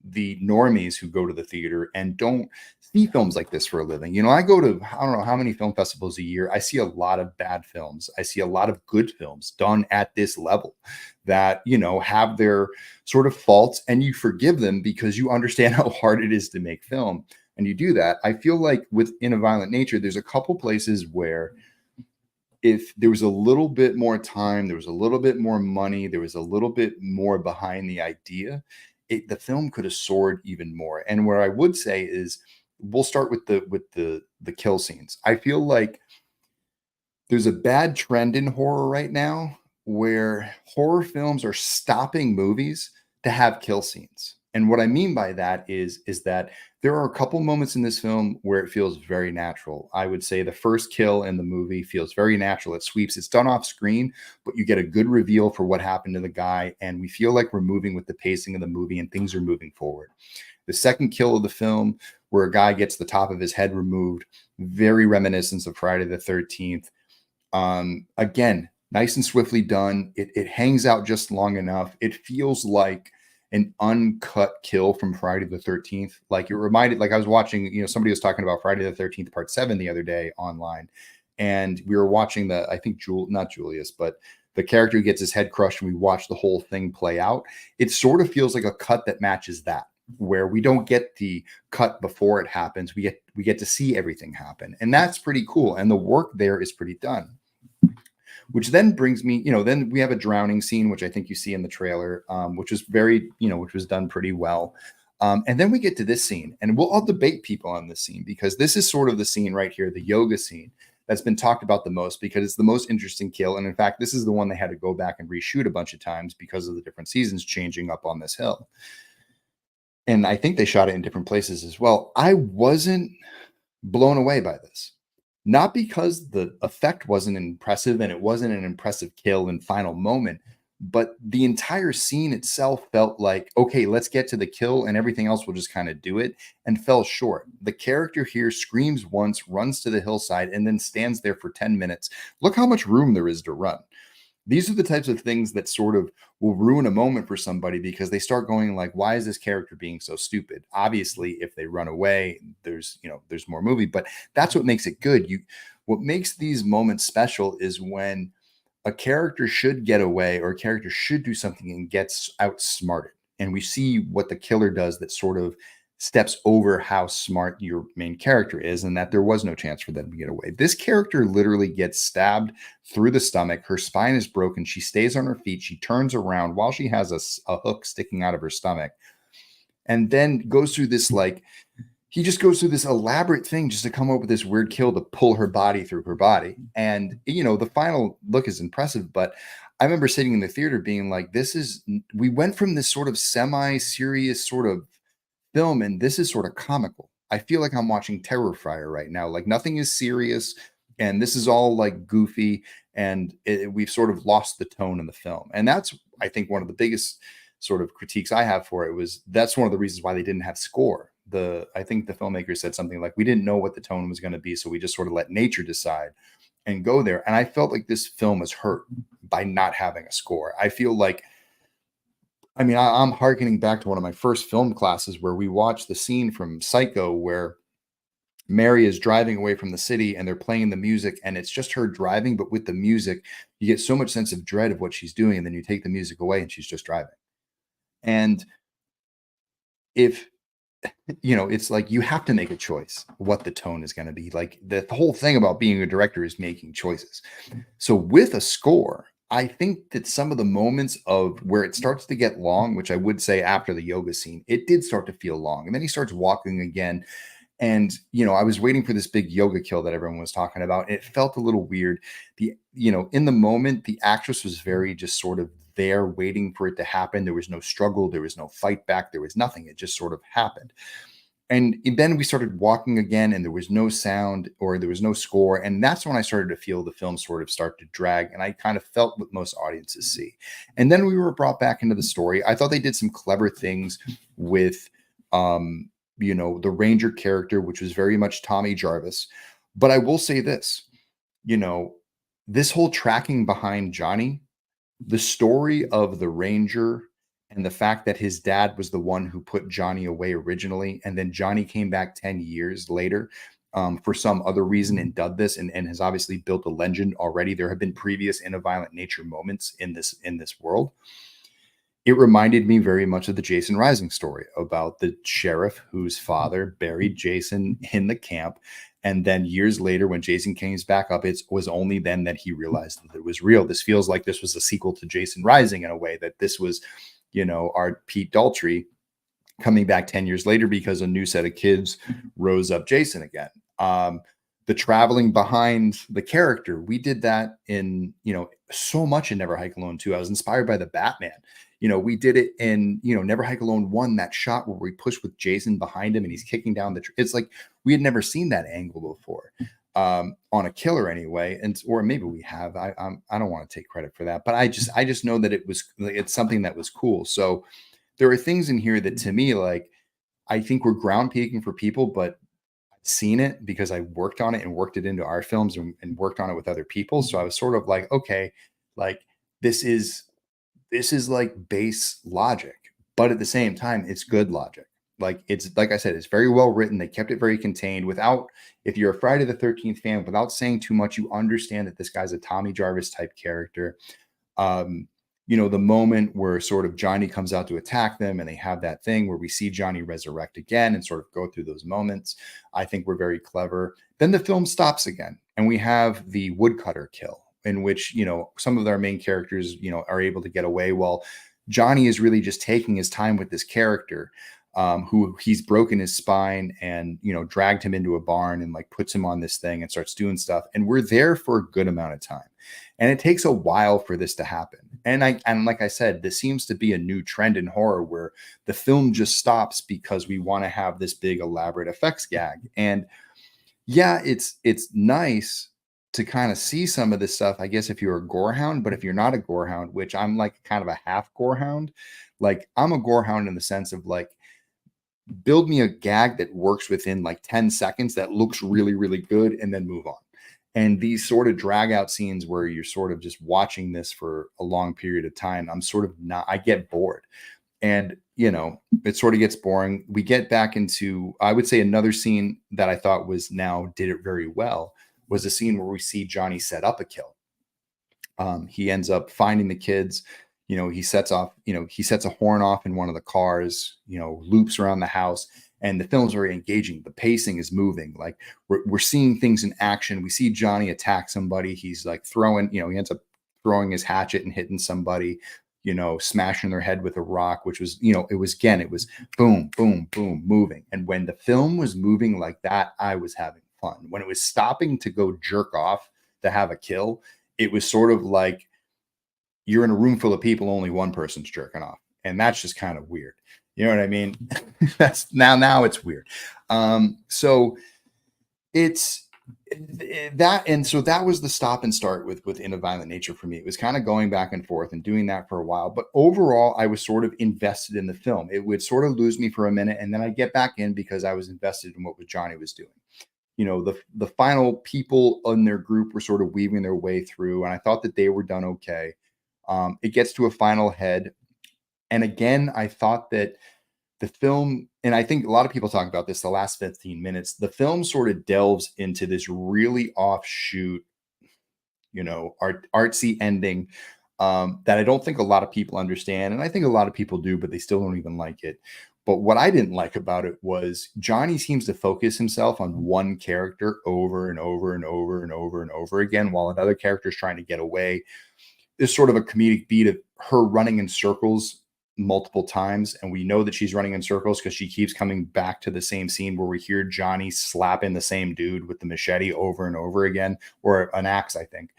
the normies who go to the theater and don't see films like this for a living. You know, I go to, I don't know how many film festivals a year. I see a lot of bad films. I see a lot of good films done at this level that, you know, have their sort of faults, and you forgive them because you understand how hard it is to make film. And you do that. I feel like with In a Violent Nature, there's a couple places where if there was a little bit more time, there was a little bit more money, there was a little bit more behind the idea, the film could have soared even more. And where I would say is, we'll start with the kill scenes. I feel like there's a bad trend in horror right now where horror films are stopping movies to have kill scenes. And what I mean by that is that there are a couple moments in this film where it feels very natural. I would say the first kill in the movie feels very natural. It sweeps. It's done off screen, but you get a good reveal for what happened to the guy, and we feel like we're moving with the pacing of the movie and things are moving forward. The second kill of the film, where a guy gets the top of his head removed, very reminiscent of Friday the 13th. Again, nice and swiftly done. It hangs out just long enough. It feels like an uncut kill from Friday the 13th. Like, it reminded, like I was watching, you know, somebody was talking about Friday the 13th part 7 the other day online, and we were watching I think not Julius, but the character who gets his head crushed, and we watched the whole thing play out. It sort of feels like a cut that matches that, where we don't get the cut before it happens. We get to see everything happen. And that's pretty cool. And the work there is pretty done. Which then brings me, you know, then we have a drowning scene, which I think you see in the trailer, which was very, you know, which was done pretty well. And then we get to this scene, and I'll debate people on this scene, because this is sort of the scene right here, the yoga scene, that's been talked about the most because it's the most interesting kill. And in fact, this is the one they had to go back and reshoot a bunch of times because of the different seasons changing up on this hill. And I think they shot it in different places as well. I wasn't blown away by this. Not because the effect wasn't impressive and it wasn't an impressive kill and final moment, but the entire scene itself felt like, okay, let's get to the kill and everything else will just kind of do it, and fell short. The character here screams once, runs to the hillside, and then stands there for 10 minutes. Look how much room there is to run. These are the types of things that sort of will ruin a moment for somebody, because they start going like, why is this character being so stupid? Obviously, if they run away, there's more movie, but that's what makes it good. What makes these moments special is when a character should get away, or a character should do something and gets outsmarted. And we see what the killer does that sort of steps over how smart your main character is, and that there was no chance for them to get away. This character literally gets stabbed through the stomach. Her spine is broken. She stays on her feet. She turns around while she has a hook sticking out of her stomach, and then goes through this, like, he just goes through this elaborate thing just to come up with this weird kill to pull her body through her body. And, you know, the final look is impressive, but I remember sitting in the theater being like, we went from this sort of semi-serious sort of film, and this is sort of comical. I feel like I'm watching Terrifier right now. Like, nothing is serious, and this is all like goofy, and we've sort of lost the tone in the film. And that's, I think, one of the biggest sort of critiques I have for it. That's one of the reasons why they didn't have score. I think the filmmaker said something like, we didn't know what the tone was going to be, so we just sort of let nature decide and go there. And I felt like this film was hurt by not having a score. I feel like, I mean, I'm hearkening back to one of my first film classes where we watched the scene from Psycho where Mary is driving away from the city and they're playing the music, and it's just her driving, but with the music, you get so much sense of dread of what she's doing, and then you take the music away and she's just driving. And if, you know, it's like you have to make a choice what the tone is going to be. Like, the whole thing about being a director is making choices. So with a score, I think that some of the moments of where it starts to get long, which I would say after the yoga scene, it did start to feel long. And then he starts walking again. And, you know, I was waiting for this big yoga kill that everyone was talking about. It felt a little weird. In the moment, the actress was very just sort of there waiting for it to happen. There was no struggle. There was no fight back. There was nothing. It just sort of happened. And then we started walking again, and there was no sound, or there was no score. And that's when I started to feel the film sort of start to drag. And I kind of felt what most audiences see. And then we were brought back into the story. I thought they did some clever things with, the Ranger character, which was very much Tommy Jarvis. But I will say this, this whole tracking behind Johnny, the story of the Ranger and the fact that his dad was the one who put Johnny away originally, and then Johnny came back 10 years later for some other reason and did this, and has obviously built a legend already. There have been previous in a violent nature moments in this world. It reminded me very much of the Jason Rising story about the sheriff whose father buried Jason in the camp. And then years later, when Jason came back up, it was only then that he realized that it was real. This feels like this was a sequel to Jason Rising in a way, that this was, our Pete Daltrey coming back 10 years later because a new set of kids rose up Jason again. The traveling behind the character, we did that in, so much in Never Hike Alone 2. I was inspired by the Batman. We did it in, Never Hike Alone 1, that shot where we push with Jason behind him and he's kicking down it's like we had never seen that angle before on a killer anyway. Or maybe we have. I don't want to take credit for that, but I just know that it's something that was cool. So there are things in here that to me, like, I think we're ground peaking for people, but I've seen it because I worked on it and worked it into our films and worked on it with other people. So I was sort of like, okay, like this is like base logic, but at the same time, it's good logic. Like, it's like I said, it's very well written. They kept it very contained without, if you're a Friday the 13th fan, without saying too much, you understand that this guy's a Tommy Jarvis type character. The moment where sort of Johnny comes out to attack them and they have that thing where we see Johnny resurrect again and sort of go through those moments, I think we're very clever. Then the film stops again and we have the woodcutter kill, in which, some of our main characters, are able to get away while Johnny is really just taking his time with this character, who he's broken his spine and, dragged him into a barn and like puts him on this thing and starts doing stuff. And we're there for a good amount of time. And it takes a while for this to happen. And like I said, this seems to be a new trend in horror where the film just stops because we want to have this big elaborate effects gag. And yeah, it's nice to kind of see some of this stuff, I guess, if you're a gorehound. But if you're not a gorehound, which I'm like kind of a half gorehound, like I'm a gorehound in the sense of like, build me a gag that works within like 10 seconds that looks really, really good, and then move on. And these sort of drag out scenes where you're sort of just watching this for a long period of time, I'm sort of not, I get bored. And, it sort of gets boring. We get back into, I would say, another scene that I thought did it very well was a scene where we see Johnny set up a kill. He ends up finding the kids. He sets a horn off in one of the cars, loops around the house, and the film's very engaging. The pacing is moving. Like we're seeing things in action. We see Johnny attack somebody. He's like throwing, he ends up throwing his hatchet and hitting somebody, smashing their head with a rock, which was, it was boom, boom, boom, moving. And when the film was moving like that, I was having fun. When it was stopping to go jerk off to have a kill, it was sort of like you're in a room full of people, only one person's jerking off. And that's just kind of weird. You know what I mean? That's now it's weird. So it's that. And so that was the stop and start with In a Violent Nature for me. It was kind of going back and forth and doing that for a while. But overall, I was sort of invested in the film. It would sort of lose me for a minute, and then I'd get back in because I was invested in what Johnny was doing. The final people in their group were sort of weaving their way through, and I thought that they were done okay. It gets to a final head. And again, I thought that the film, and I think a lot of people talk about this, the last 15 minutes, the film sort of delves into this really offshoot, artsy ending that I don't think a lot of people understand. And I think a lot of people do, but they still don't even like it. But what I didn't like about it was Johnny seems to focus himself on one character over and over and over and over and over again, while another character is trying to get away. There's sort of a comedic beat of her running in circles multiple times, and we know that she's running in circles because she keeps coming back to the same scene where we hear Johnny slapping the same dude with the machete over and over again, or an axe, I think.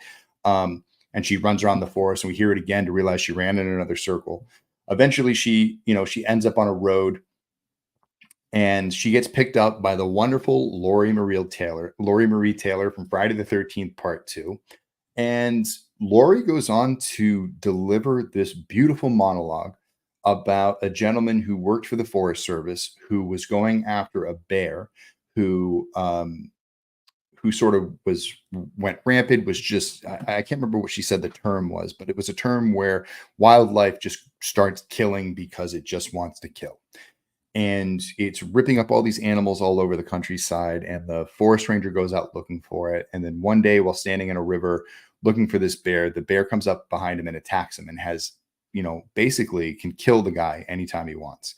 And she runs around the forest, and we hear it again to realize she ran in another circle. Eventually, she ends up on a road, and she gets picked up by the wonderful Laurie Marie Taylor from Friday the 13th Part 2. And Laurie goes on to deliver this beautiful monologue about a gentleman who worked for the Forest Service, who was going after a bear who who sort of went rampant was just, I can't remember what she said the term was, but it was a term where wildlife just starts killing because it just wants to kill. And it's ripping up all these animals all over the countryside, and the forest ranger goes out looking for it. And then one day, while standing in a river looking for this bear, the bear comes up behind him and attacks him, and has, basically can kill the guy anytime he wants.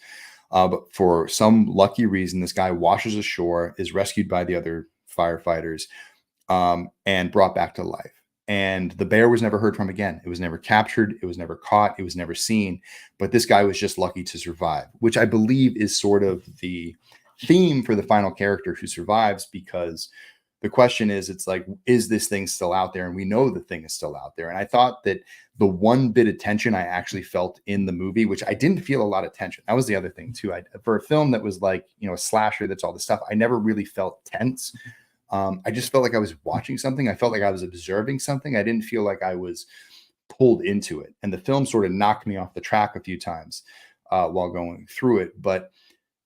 But for some lucky reason, this guy washes ashore, is rescued by the other firefighters, and brought back to life. And the bear was never heard from again. It was never captured. It was never caught. It was never seen. But this guy was just lucky to survive, which I believe is sort of the theme for the final character who survives, because the question is, it's like, is this thing still out there? And we know the thing is still out there. And I thought that the one bit of tension I actually felt in the movie, which I didn't feel a lot of tension. That was the other thing too. For a film that was like, a slasher, that's all this stuff, I never really felt tense. I just felt like I was watching something. I felt like I was observing something. I didn't feel like I was pulled into it. And the film sort of knocked me off the track a few times while going through it. But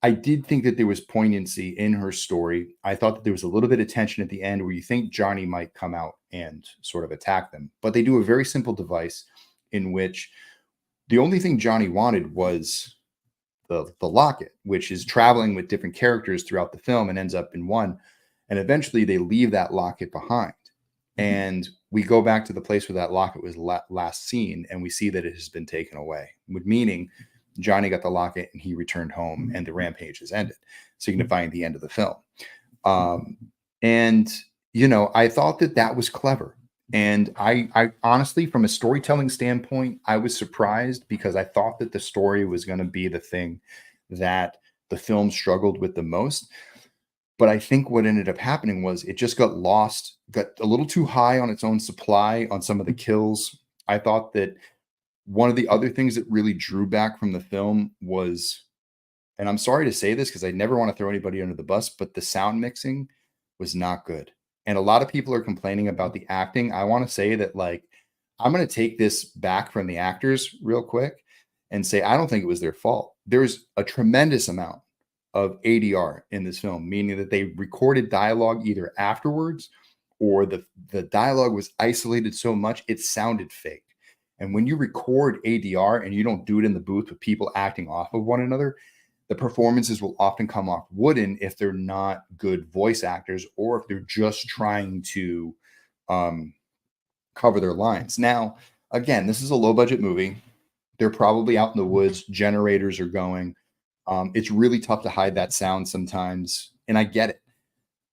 I did think that there was poignancy in her story. I thought that there was a little bit of tension at the end where you think Johnny might come out and sort of attack them. But they do a very simple device in which the only thing Johnny wanted was the locket, which is traveling with different characters throughout the film and ends up in one. And eventually they leave that locket behind. And we go back to the place where that locket was last seen, and we see that it has been taken away, meaning Johnny got the locket and he returned home, and the rampage has ended, signifying the end of the film. And I thought that was clever. And I honestly, from a storytelling standpoint, I was surprised, because I thought that the story was going to be the thing that the film struggled with the most. But I think what ended up happening was it just got lost, got a little too high on its own supply on some of the kills. I thought that one of the other things that really drew back from the film was, and I'm sorry to say this because I never want to throw anybody under the bus, but the sound mixing was not good. And a lot of people are complaining about the acting. I want to say that, like, I'm going to take this back from the actors real quick and say, I don't think it was their fault. There's a tremendous amount of ADR in this film, meaning that they recorded dialogue either afterwards, or the dialogue was isolated so much it sounded fake. And when you record ADR and you don't do it in the booth with people acting off of one another, the performances will often come off wooden if they're not good voice actors, or if they're just trying to cover their lines. Now, again, this is a low budget movie. They're probably out in the woods. Generators are going. It's really tough to hide that sound sometimes, and I get it.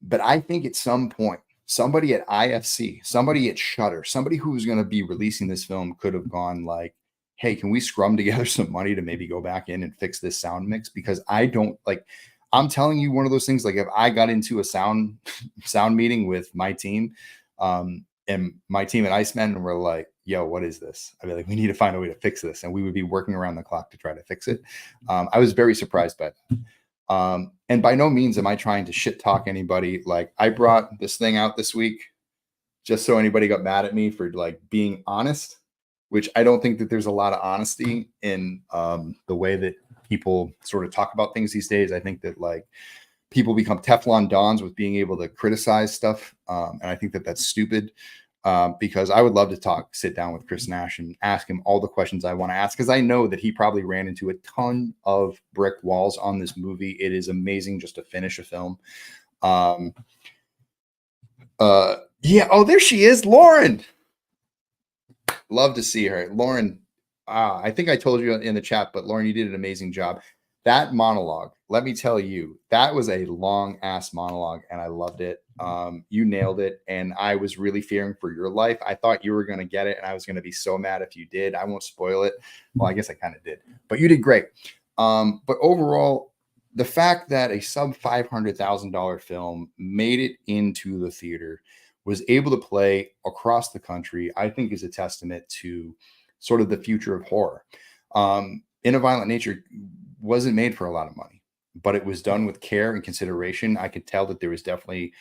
But I think at some point, somebody at IFC, somebody at Shudder, somebody who's going to be releasing this film could have gone like, hey, can we scrum together some money to maybe go back in and fix this sound mix? Because I don't like, I'm telling you, one of those things, like if I got into a sound meeting with my team, and my team at Iceman, and we're like, yo, what is this? I'd be like, we need to find a way to fix this. And we would be working around the clock to try to fix it. I was very surprised by that. And by no means am I trying to shit talk anybody. Like, I brought this thing out this week just so anybody got mad at me for like being honest, which I don't think that there's a lot of honesty in the way that people sort of talk about things these days. I think that like people become Teflon Dons with being able to criticize stuff. And I think that that's stupid, because I would love to sit down with Chris Nash and ask him all the questions I want to ask, because I know that he probably ran into a ton of brick walls on this movie. It is amazing just to finish a film. Yeah. Oh, there she is, Lauren. Love to see her. Lauren, I think I told you in the chat, but Lauren, you did an amazing job. That monologue, let me tell you, that was a long ass monologue, and I loved it. You nailed it, and I was really fearing for your life. I thought you were going to get it, and I was going to be so mad if you did. I won't spoil it. Well, I guess I kind of did, but you did great. But overall, the fact that a sub $500,000 film made it into the theater, was able to play across the country, I think is a testament to sort of the future of horror. Inaviolent Nature wasn't made for a lot of money, but it was done with care and consideration. I could tell that there was definitely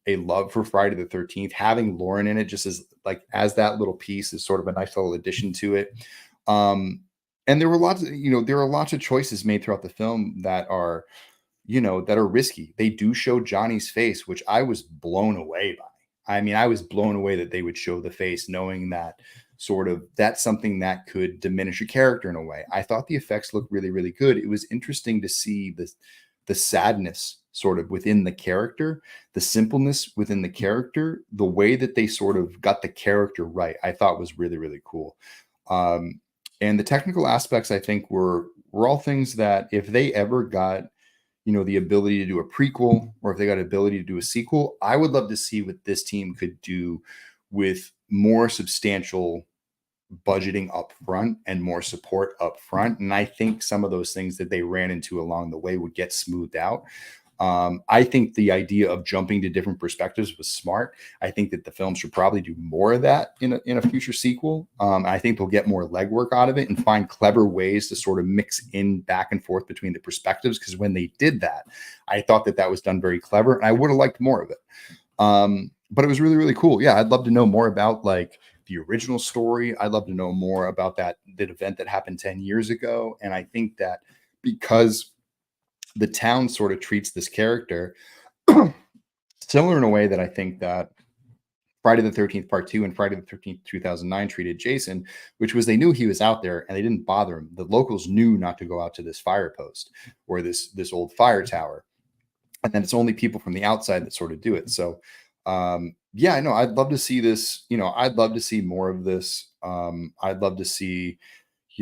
a love for Friday the 13th. Having Lauren in it just as that little piece is sort of a nice little addition to it. And there were lots of, there are lots of choices made throughout the film that are, that are risky. They do show Johnny's face, which I was blown away by. I mean, I was blown away that they would show the face, knowing that that's something that could diminish a character in a way. I thought the effects looked really, really good. It was interesting to see the sadness sort of within the character, the simpleness within the character, the way that they sort of got the character right. I thought was really, really cool. And the technical aspects, I think, were all things that if they ever got the ability to do a prequel, or if they got the ability to do a sequel, I would love to see what this team could do with more substantial budgeting up front and more support up front. And I think some of those things that they ran into along the way would get smoothed out. I think the idea of jumping to different perspectives was smart. I think that the film should probably do more of that in a future sequel. I think they'll get more legwork out of it and find clever ways to sort of mix in back and forth between the perspectives. Because when they did that, I thought that was done very clever, and I would have liked more of it. But it was really, really cool. Yeah, I'd love to know more about like the original story. I'd love to know more about that event that happened 10 years ago. And I think that because the town sort of treats this character similar in a way that I think that Friday the 13th Part 2 and Friday the 13th 2009 treated Jason, which was they knew he was out there and they didn't bother him. The locals knew not to go out to this fire post or this old fire tower. And then it's only people from the outside that sort of do it. So yeah, no, I'd love to see this. I'd love to see more of this. I'd love to see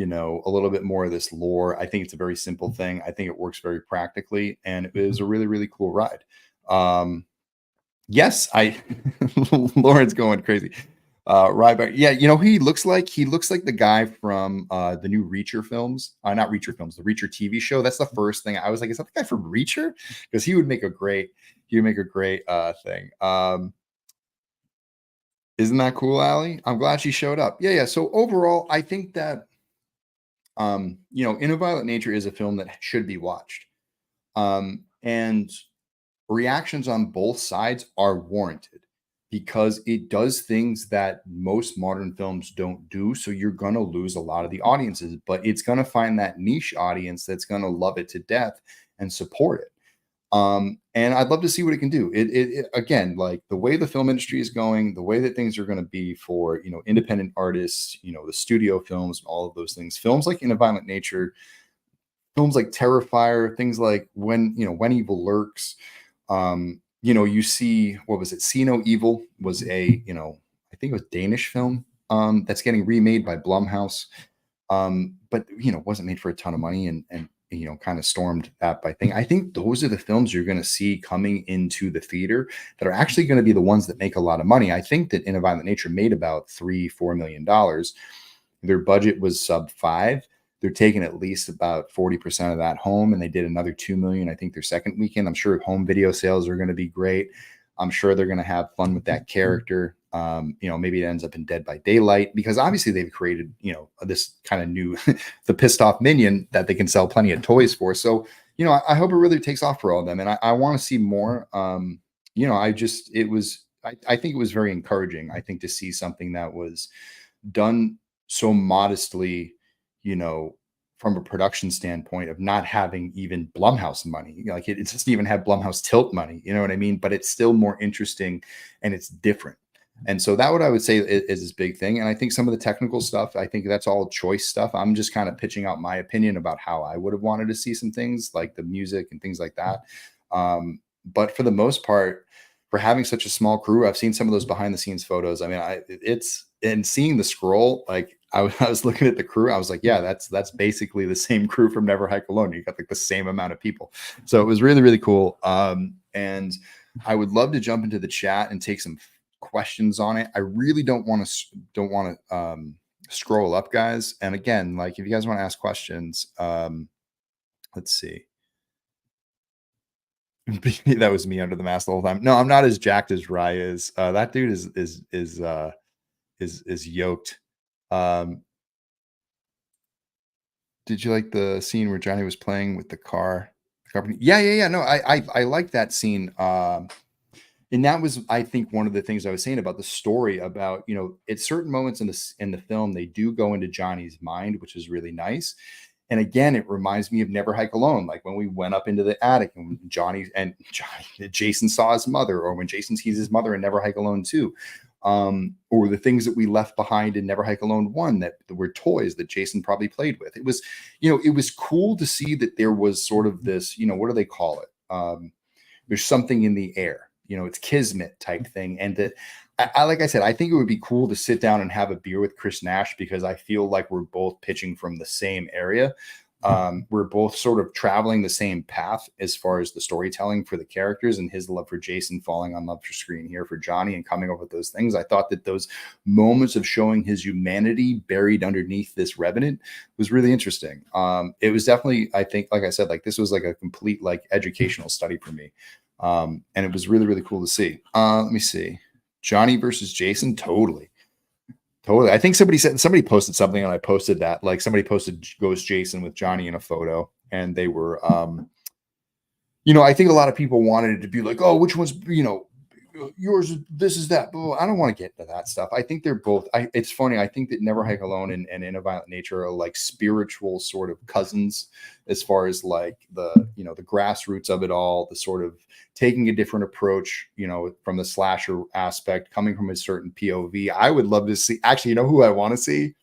a little bit more of this lore. I think it's a very simple thing. I think it works very practically, and it was a really, really cool ride. Yes, Lauren's going crazy. Ryback. Yeah, he looks like the guy from the new Reacher films. Not Reacher films, the Reacher TV show. That's the first thing I was like, is that the guy from Reacher? Because he would make a great thing. Isn't that cool, Allie? I'm glad she showed up. Yeah. So overall, I think that Inaviolent Nature is a film that should be watched. And reactions on both sides are warranted because it does things that most modern films don't do. So you're going to lose a lot of the audiences, but it's going to find that niche audience that's going to love it to death and support it. And I'd love to see what it can do. It again, like the way the film industry is going, the way that things are going to be for, independent artists, the studio films, all of those things, films like Inaviolent Nature, films like Terrifier, things like When Evil Lurks, you see, what was it? See No Evil was I think it was Danish film, that's getting remade by Blumhouse. But wasn't made for a ton of money and kind of stormed that by thing. I think those are the films you're going to see coming into the theater that are actually going to be the ones that make a lot of money. I think that Inaviolent Nature made about $3-4 million. Their budget was sub 5. They're taking at least about 40% of that home, and they did another 2 million, I think, their second weekend. I'm sure home video sales are going to be great. I'm sure they're going to have fun with that character. Maybe it ends up in Dead by Daylight, because obviously they've created, this kind of new, the pissed off minion that they can sell plenty of toys for. So, I hope it really takes off for all of them. And I want to see more. I think it was very encouraging, I think, to see something that was done so modestly, from a production standpoint of not having even Blumhouse money. Like it doesn't even have Blumhouse tilt money, you know what I mean? But it's still more interesting and it's different. And so that what I would say is this big thing. And I think some of the technical stuff, I think that's all choice stuff. I'm just kind of pitching out my opinion about how I would have wanted to see some things like the music and things like that. But for the most part, for having such a small crew, I've seen some of those behind the scenes photos. I mean, it's and seeing the scroll, like I was looking at the crew, I was like, yeah, that's basically the same crew from Never Hike Alone. You got like the same amount of people. So it was really, really cool. And I would love to jump into the chat and take some questions on it. I really don't want to scroll up, guys. And again, like if you guys want to ask questions, let's see. That was me under the mask the whole time. No, I'm not as jacked as Rye is. That dude is yoked. Did you like the scene where Johnny was playing with the car? Yeah. No, I like that scene. And that was, I think, one of the things I was saying about the story about, at certain moments in the film, they do go into Johnny's mind, which is really nice. And again, it reminds me of Never Hike Alone, like when we went up into the attic and Jason saw his mother, or when Jason sees his mother in Never Hike Alone 2, or the things that we left behind in Never Hike Alone 1 that were toys that Jason probably played with. It was, it was cool to see that there was sort of this, what do they call it? There's something in the air, it's kismet type thing. And that, like I said, I think it would be cool to sit down and have a beer with Chris Nash, because I feel like we're both pitching from the same area. We're both sort of traveling the same path as far as the storytelling for the characters, and his love for Jason falling on love for screen here for Johnny and coming up with those things. I thought that those moments of showing his humanity buried underneath this Revenant was really interesting. It was definitely, I think, like I said, like this was like a complete like educational study for me. And it was really, really cool to see. Let me see. Johnny versus Jason. Totally. I think somebody posted something and I posted that, like somebody posted Ghost Jason with Johnny in a photo, and they were, I think a lot of people wanted it to be like, oh, which one's, yours, this is that. But I don't want to get into that stuff. I think they're both, it's funny. I think that Never Hike Alone and In a Violent Nature are like spiritual sort of cousins, as far as like the grassroots of it all, the sort of taking a different approach, from the slasher aspect, coming from a certain POV. I would love to see, actually, who I want to see?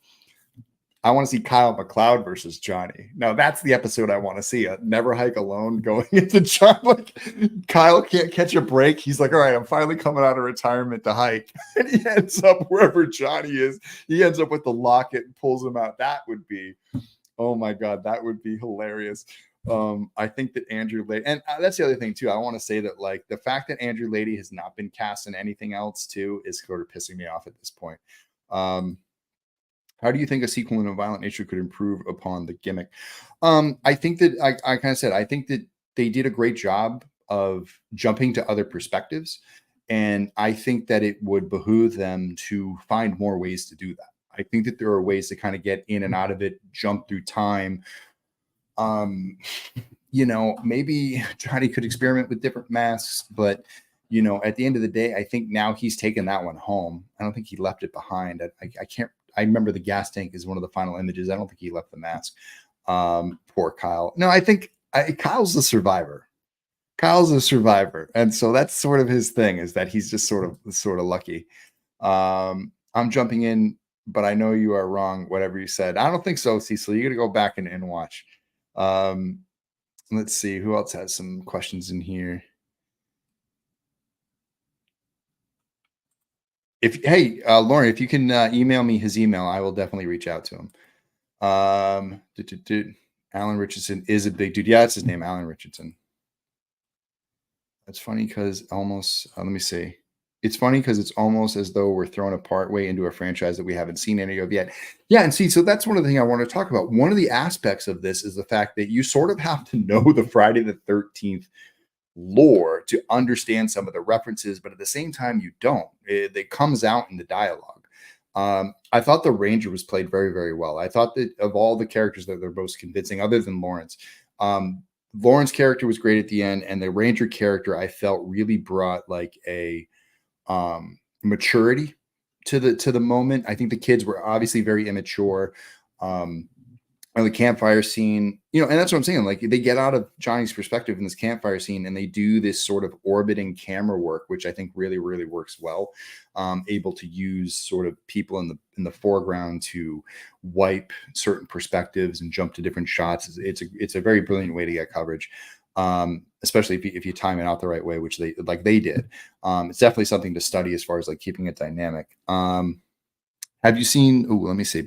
I want to see Kyle MacLeod versus Johnny. Now that's the episode I want to see. Never Hike Alone going into John. Like Kyle can't catch a break. He's like, all right, I'm finally coming out of retirement to hike. And he ends up wherever Johnny is. He ends up with the locket and pulls him out. That would be, oh my God, that would be hilarious. I think that Andrew Lady, and that's the other thing too. I want to say that like the fact that Andrew Lady has not been cast in anything else too is sort of pissing me off at this point. How do you think a sequel in A Violent Nature could improve upon the gimmick? I think that I kind of said, I think that they did a great job of jumping to other perspectives. And I think that it would behoove them to find more ways to do that. I think that there are ways to kind of get in and out of it, jump through time. Maybe Johnny could experiment with different masks, but at the end of the day, I think now he's taken that one home. I don't think he left it behind. I remember the gas tank is one of the final images. I don't think he left the mask. Poor Kyle. No, I think Kyle's the survivor. Kyle's a survivor. And so that's sort of his thing, is that he's just sort of lucky. I'm jumping in, but I know you are wrong, whatever you said. I don't think so, Cecil. You got to go back and watch. Let's see who else has some questions in here. Lauren, if you can email me his email, I will definitely reach out to him. Alan Richardson is a big dude. Yeah, that's his name, Alan Richardson. That's funny because almost, let me see. It's funny because it's almost as though we're thrown a part way into a franchise that we haven't seen any of yet. Yeah, and see, so that's one of the things I want to talk about. One of the aspects of this is the fact that you sort of have to know the Friday the 13th lore to understand some of the references, but at the same time, you don't. It comes out in the dialogue. I thought the Ranger was played very, very well. I thought that of all the characters that they're most convincing, other than Lawrence, Lauren's character was great at the end, and the Ranger character I felt really brought like a maturity to the moment. I think the kids were obviously very immature. The campfire scene, and that's what I'm saying. Like they get out of Johnny's perspective in this campfire scene, and they do this sort of orbiting camera work, which I think really, really works well. Able to use sort of people in the foreground to wipe certain perspectives and jump to different shots. It's a very brilliant way to get coverage, especially if you time it out the right way, which they did. It's definitely something to study as far as like keeping it dynamic. Have you seen? Oh, let me see.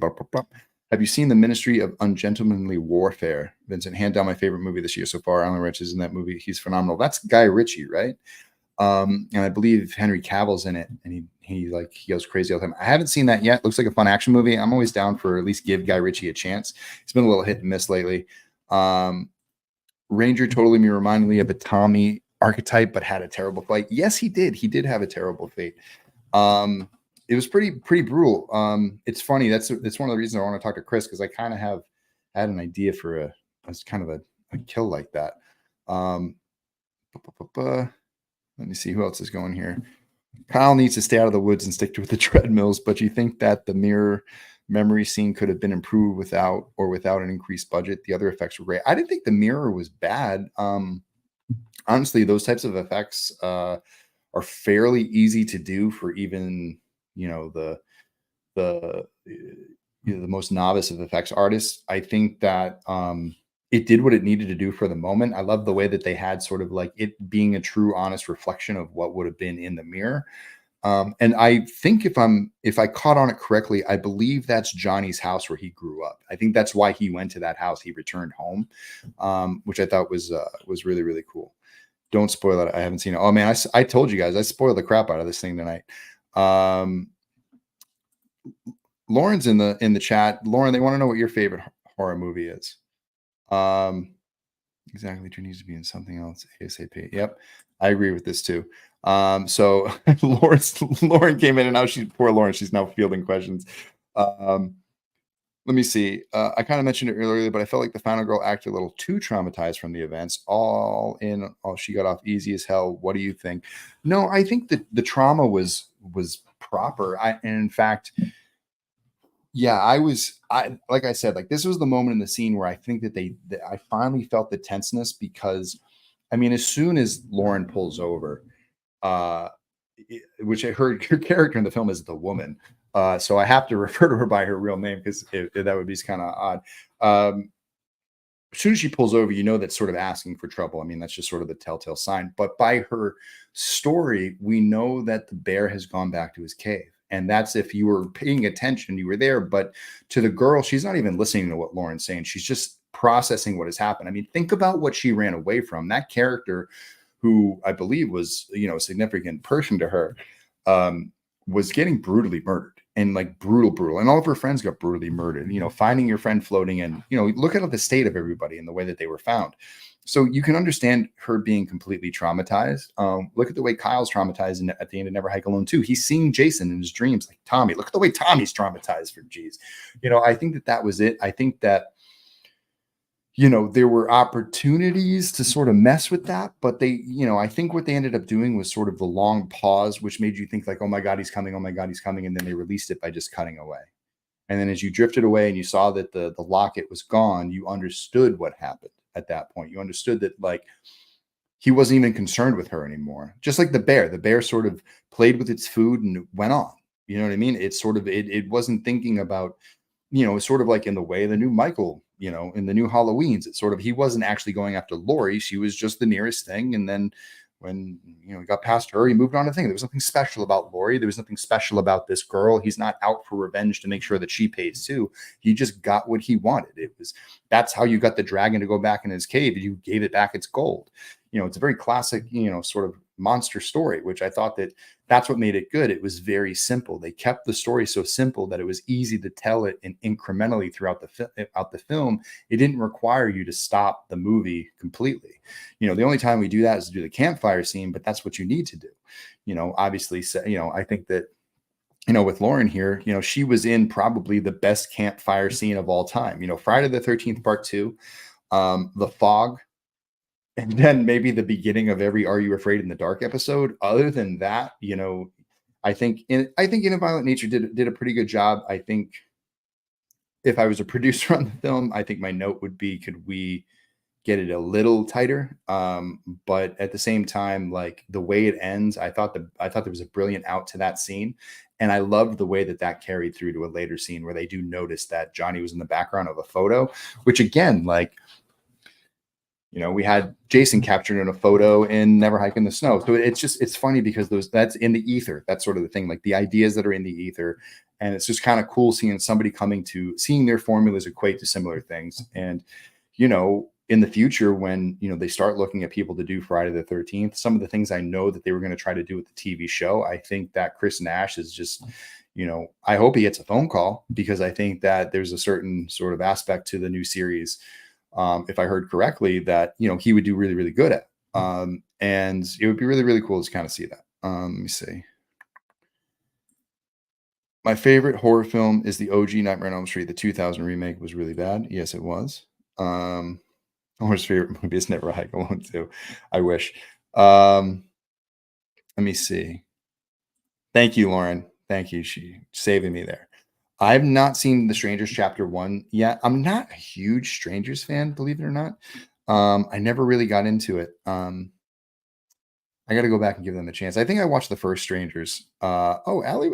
Have you seen The Ministry of Ungentlemanly Warfare? Vincent, hand down my favorite movie this year so far. Alan Rich is in that movie. He's phenomenal. That's Guy Ritchie, right? And I believe Henry Cavill's in it, and he goes crazy all the time. I haven't seen that yet. Looks like a fun action movie. I'm always down for at least give Guy Ritchie a chance. He's been a little hit and miss lately. Ranger totally reminded me of a Tommy archetype, but had a terrible fight. Yes, he did. He did have a terrible fate. It was pretty brutal. It's funny. That's one of the reasons I want to talk to Chris, because I kind of had an idea for a kill like that. Let me see who else is going here. Kyle needs to stay out of the woods and stick to the treadmills, but you think that the mirror memory scene could have been improved without an increased budget. The other effects were great. I didn't think the mirror was bad. Honestly, those types of effects are fairly easy to do for even the most novice of effects artists. I think that it did what it needed to do for the moment. I love the way that they had sort of like it being a true, honest reflection of what would have been in the mirror. And I think if I caught on it correctly, I believe that's Johnny's house where he grew up. I think that's why he went to that house. He returned home, which I thought was really, really cool. Don't spoil it. I haven't seen it. Oh man, I told you guys I spoiled the crap out of this thing tonight. Lauren's in the chat. Lauren, they want to know what your favorite horror movie is. Exactly. There needs to be in something else ASAP. Yep. I agree with this too. So Lauren came in and now poor Lauren. She's now fielding questions. Let me see. I kind of mentioned it earlier, but I felt like the final girl acted a little too traumatized from the events. She got off easy as hell. What do you think? No, I think that the trauma was proper. And in fact, yeah, like I said, like this was the moment in the scene where I think that I finally felt the tenseness because, I mean, as soon as Lauren pulls over, which her character in the film is the woman, so I have to refer to her by her real name because that would be kind of odd. As soon as she pulls over, that's sort of asking for trouble. I mean, that's just sort of the telltale sign. But by her story, we know that the bear has gone back to his cave. And that's if you were paying attention, you were there. But to the girl, she's not even listening to what Lauren's saying. She's just processing what has happened. I mean, think about what she ran away from. That character, who I believe was, a significant person to her, was getting brutally murdered. And like brutal. And all of her friends got brutally murdered. Finding your friend floating in, look at the state of everybody and the way that they were found. So you can understand her being completely traumatized. Look at the way Kyle's traumatized at the end of Never Hike Alone too. He's seeing Jason in his dreams like Tommy. Look at the way Tommy's traumatized for geez. I think that was it. I think that, there were opportunities to sort of mess with that, but they, I think what they ended up doing was sort of the long pause, which made you think like, oh my God, he's coming. Oh my God, he's coming. And then they released it by just cutting away. And then as you drifted away and you saw that the locket was gone, you understood what happened at that point. You understood that like he wasn't even concerned with her anymore. Just like the bear sort of played with its food and went on. You know what I mean? It's sort of, it wasn't thinking about, it's sort of like in the way the new Michael, in the new Halloweens, it's sort of, he wasn't actually going after Lori. She was just the nearest thing. And then when, he got past her, he moved on to things. There was nothing special about Lori. There was nothing special about this girl. He's not out for revenge to make sure that she pays too. He just got what he wanted. That's how you got the dragon to go back in his cave. You gave it back its gold. It's a very classic, sort of monster story, which I thought that's what made it good. It was very simple. They kept the story so simple that it was easy to tell it and incrementally throughout the film. It didn't require you to stop the movie completely. The only time we do that is to do the campfire scene, but that's what you need to do. Obviously, I think that, with Lauren here, she was in probably the best campfire scene of all time. Friday the 13th Part 2, the fog, and then maybe the beginning of every Are You Afraid in the Dark episode. Other than that, I think Inaviolent Nature did a pretty good job. I think if I was a producer on the film, I think my note would be, could we get it a little tighter? But at the same time, like the way it ends, I thought there was a brilliant out to that scene. And I loved the way that carried through to a later scene where they do notice that Johnny was in the background of a photo, which again, like, we had Jason captured in a photo in Never Hike in the Snow. So it's funny because that's in the ether. That's sort of the thing, like the ideas that are in the ether. And it's just kind of cool seeing somebody seeing their formulas equate to similar things. And, in the future, when, they start looking at people to do Friday the 13th, some of the things I know that they were going to try to do with the TV show, I think that Chris Nash is just, I hope he gets a phone call because I think that there's a certain sort of aspect to the new series, if I heard correctly, that he would do really, really good at. And it would be really, really cool to kind of see that. Let me see. My favorite horror film is the OG Nightmare on Elm Street. The 2000 remake was really bad. Yes, it was. Horror's favorite movie is Never Hike Alone too. I wish. Let me see. Thank you, Lauren. Thank you. She saving me there. I've not seen The Strangers Chapter 1 yet. I'm not a huge Strangers fan, believe it or not. I never really got into it. I gotta go back and give them a chance. I think I watched the first Strangers. Oh, Allie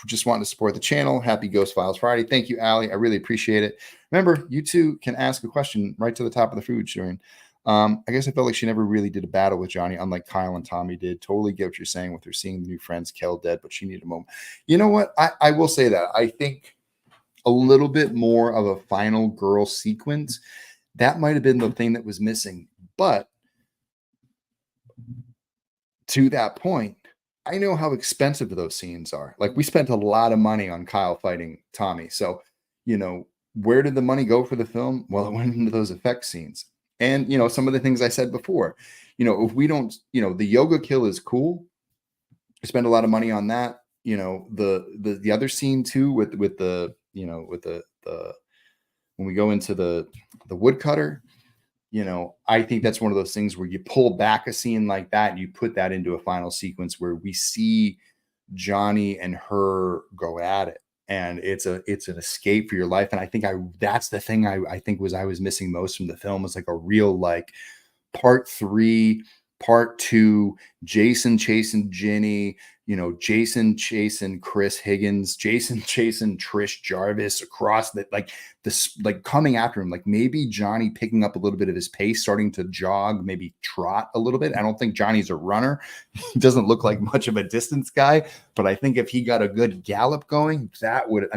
just wanting to support the channel. Happy Ghost Files Friday. Thank you, Allie. I really appreciate it. Remember, you too can ask a question right to the top of the food sharing. I guess I felt like she never really did a battle with Johnny, unlike Kyle and Tommy did. Totally get what you're saying with her seeing the new friends, Kel dead, but she needed a moment. You know what? I will say that. I think a little bit more of a final girl sequence, that might have been the thing that was missing. But to that point, I know how expensive those scenes are. Like we spent a lot of money on Kyle fighting Tommy. So, where did the money go for the film? Well, it went into those effect scenes. And, some of the things I said before, if we don't, the yoga kill is cool. I spend a lot of money on that. The other scene too with the, with the when we go into the woodcutter, I think that's one of those things where you pull back a scene like that and you put that into a final sequence where we see Johnny and her go at it. And it's an escape for your life. And I think that's the thing I think I was missing most from the film, was like a real like part 3, part 2, Jason chasing Ginny, Jason chasing Chris Higgins, Jason chasing Trish Jarvis across this, like coming after him, like maybe Johnny picking up a little bit of his pace, starting to jog, maybe trot a little bit. I don't think Johnny's a runner. He doesn't look like much of a distance guy, but I think if he got a good gallop going, that would,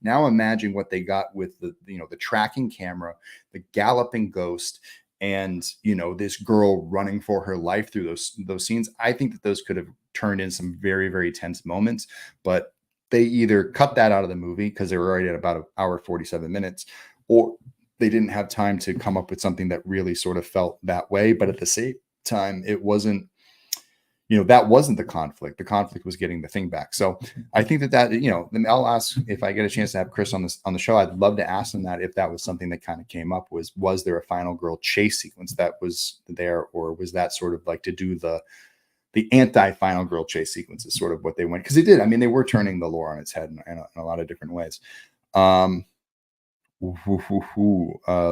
now imagine what they got with the tracking camera, the galloping ghost, and this girl running for her life through those scenes. I think that those could have turned in some very, very tense moments, but they either cut that out of the movie because they were already at about an hour 47 minutes, or they didn't have time to come up with something that really sort of felt that way. But at the same time, it wasn't, that wasn't the conflict. The conflict was getting the thing back. So I think that then I'll ask, if I get a chance to have Chris on the show, I'd love to ask him that, if that was something that kind of came up, was there a final girl chase sequence that was there, or was that sort of like to do the anti-final girl chase sequence is sort of what they went, because they did. They were turning the lore on its head in a lot of different ways. Let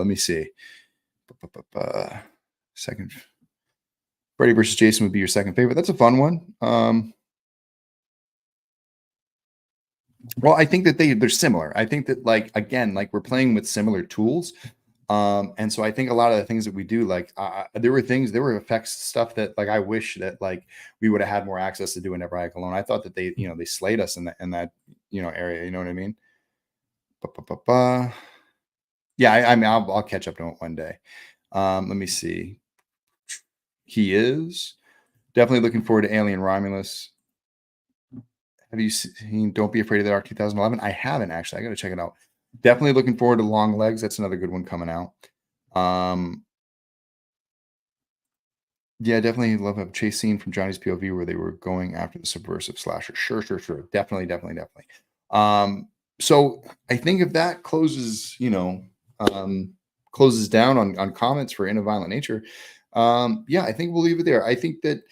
me see. Second, Freddy versus Jason would be your second favorite. That's a fun one. Well, I think that they're similar. I think that, like, again, like we're playing with similar tools. And so I think a lot of the things that we do, like there were effects stuff that, like, I wish that like we would have had more access to do in Never Hike Alone. I thought that they slayed us in that area. You know what I mean? Yeah, I'll catch up to it one day. Let me see. He is definitely looking forward to Alien Romulus. Have you seen Don't Be Afraid of the Dark 2011? I haven't, actually. I got to check it out. Definitely looking forward to Long Legs. That's another good one coming out. Yeah, definitely love a chase scene from Johnny's POV where they were going after the subversive slasher. Sure. Definitely. So I think if that closes down on comments for In a Violent Nature, yeah, I think we'll leave it there. I think that,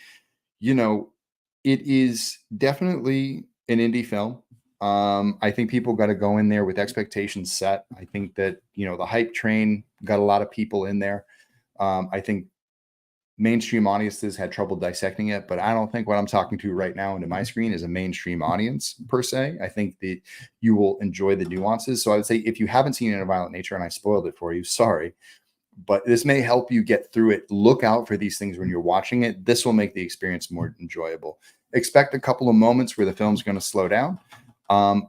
it is definitely an indie film. I think people got to go in there with expectations set. I think that, the hype train got a lot of people in there. I think mainstream audiences had trouble dissecting it, but I don't think what I'm talking to right now into my screen is a mainstream audience per se. I think that you will enjoy the nuances. So I would say, if you haven't seen In a Violent Nature, and I spoiled it for you, sorry, but this may help you get through it. Look out for these things when you're watching it. This will make the experience more enjoyable. Expect a couple of moments where the film's going to slow down.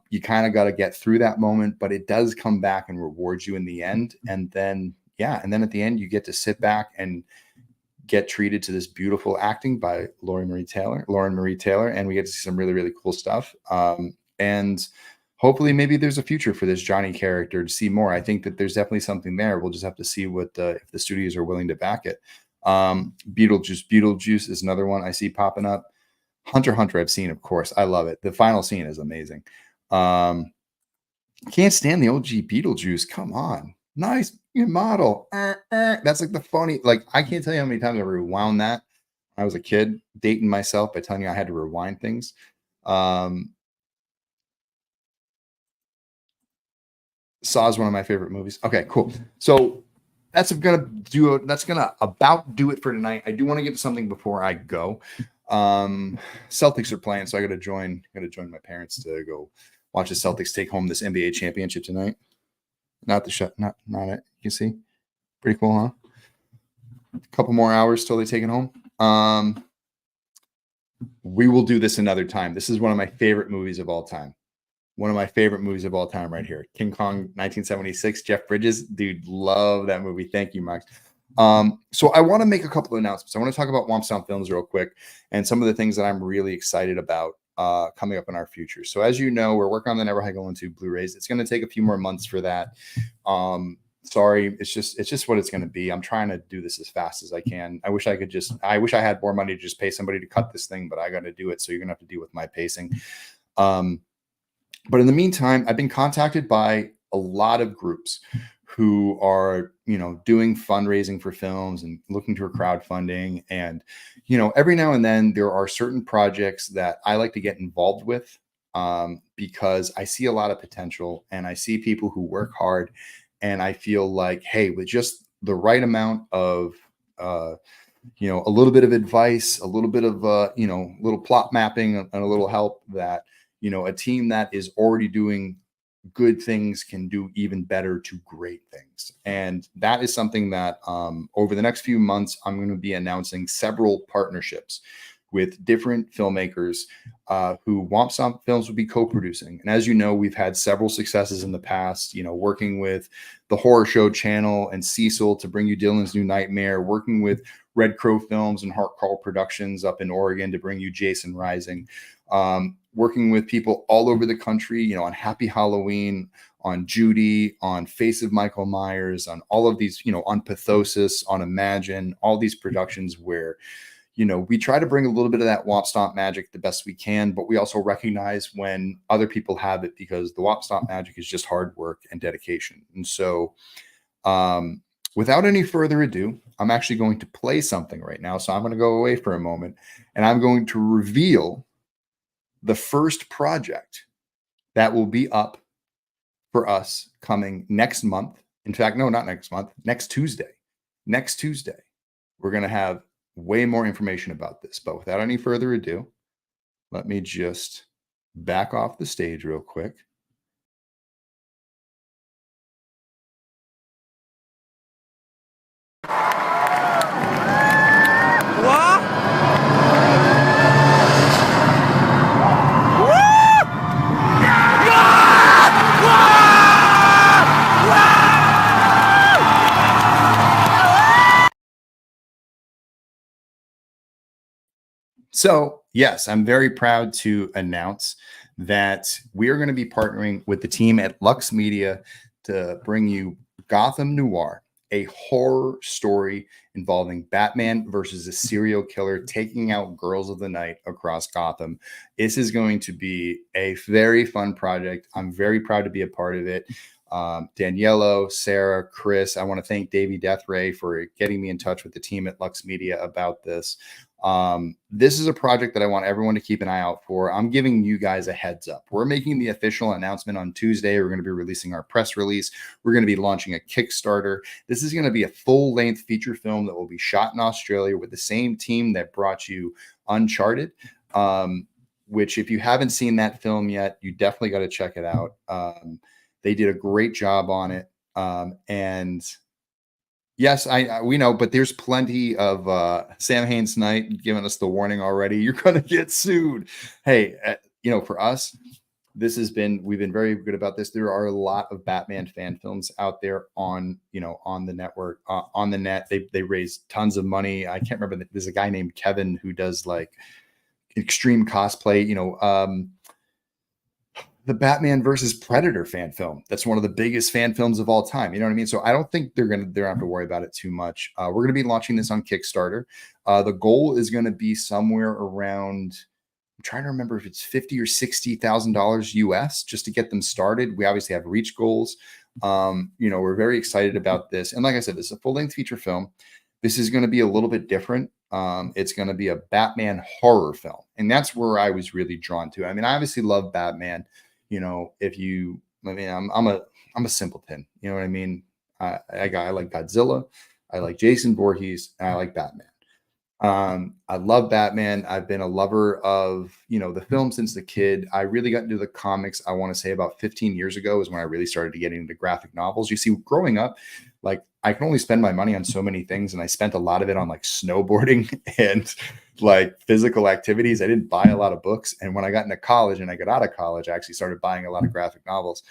You kind of got to get through that moment, but it does come back and rewards you in the end. And then at the end, you get to sit back and get treated to this beautiful acting by Lauren Marie Taylor, and we get to see some really, really cool stuff. And hopefully maybe there's a future for this Johnny character to see more. I think that there's definitely something there. We'll just have to see what if the studios are willing to back it. Beetlejuice is another one I see popping up. Hunter x Hunter I've seen, of course. I love it. The final scene is amazing. Can't stand the OG Beetlejuice. Come on. Nice model. That's like the funny, like, I can't tell you how many times I rewound that. I was a kid dating myself by telling you I had to rewind things. Saw is one of my favorite movies. Okay, cool. So that's gonna about do it for tonight. I do want to get to something before I go. Celtics are playing, so I gotta join my parents to go watch the Celtics take home this NBA championship tonight. Not it. You see? Pretty cool, huh? A couple more hours till they take it home. We will do this another time. This is one of my favorite movies of all time. One of my favorite movies of all time right here. King Kong 1976, Jeff Bridges. Dude, love that movie. Thank you, Max. So I want to make a couple of announcements. I want to talk about WOMP STOMP Films real quick and some of the things that I'm really excited about coming up in our future. So as you know, we're working on the Never Hike Alone 2 Blu-rays. It's going to take a few more months for that. Sorry, it's just what it's going to be. I'm trying to do this as fast as I can. I wish I had more money to just pay somebody to cut this thing, but I got to do it. So you're going to have to deal with my pacing. But in the meantime, I've been contacted by a lot of groups who are, doing fundraising for films and looking for crowdfunding. And, every now and then there are certain projects that I like to get involved with because I see a lot of potential and I see people who work hard. And I feel like, hey, with just the right amount of, a little bit of advice, a little bit of, little plot mapping and a little help that, a team that is already doing good things can do even better to great things. And that is something that over the next few months, I'm going to be announcing several partnerships with different filmmakers who WOMP STOMP Films will be co-producing. And as you know, we've had several successes in the past, working with the Horror Show channel and Cecil to bring you Dylan's New Nightmare, working with Red Crow Films and Heart Call Productions up in Oregon to bring you Jason Rising, working with people all over the country, on Happy Halloween, on Judy, on Face of Michael Myers, on all of these, on Pathosis, on Imagine, all these productions where, we try to bring a little bit of that WOMP STOMP magic the best we can, but we also recognize when other people have it because the WOMP STOMP magic is just hard work and dedication. And so without any further ado, I'm actually going to play something right now. So I'm going to go away for a moment and I'm going to reveal the first project that will be up for us coming next month. In fact, no, not next month, next Tuesday. Next Tuesday, we're going to have way more information about this. But without any further ado, let me just back off the stage real quick. So, yes, I'm very proud to announce that we are going to be partnering with the team at Lux Media to bring you Gotham Noir, a horror story involving Batman versus a serial killer taking out girls of the night across Gotham. This is going to be a very fun project. I'm very proud to be a part of it. Daniello, Sarah, Chris, I want to thank Davey Deathray for getting me in touch with the team at Lux Media about this. This is a project that I want everyone to keep an eye out for. I'm giving you guys a heads up. We're making the official announcement on Tuesday. We're going to be releasing our press release. We're going to be launching a Kickstarter. This is going to be a full-length feature film that will be shot in Australia with the same team that brought you Uncharted, which if you haven't seen that film yet, you definitely got to check it out. They did a great job on it. And yes, we know, but there's plenty of Sam Haines Knight giving us the warning already. You're going to get sued. Hey, for us, we've been very good about this. There are a lot of Batman fan films out there on the network, on the net. They raise tons of money. I can't remember. There's a guy named Kevin who does like extreme cosplay, the Batman versus Predator fan film. That's one of the biggest fan films of all time. You know what I mean? So I don't think they don't have to worry about it too much. We're going to be launching this on Kickstarter. The goal is going to be somewhere around, I'm trying to remember if it's $50,000 or $60,000 US just to get them started. We obviously have reach goals. We're very excited about this. And like I said, this is a full-length feature film. This is going to be a little bit different. It's going to be a Batman horror film. And that's where I was really drawn to. I mean, I obviously love Batman. I'm I'm a simpleton. You know what I mean? I like Godzilla, I like Jason Voorhees, and I like Batman. I love Batman. I've been a lover of, the film since the kid. I really got into the comics, I want to say about 15 years ago is when I really started to get into graphic novels. You see, growing up, like I can only spend my money on so many things, and I spent a lot of it on like snowboarding and like physical activities. I didn't buy a lot of books. And when I got into college and I got out of college, I actually started buying a lot of graphic novels.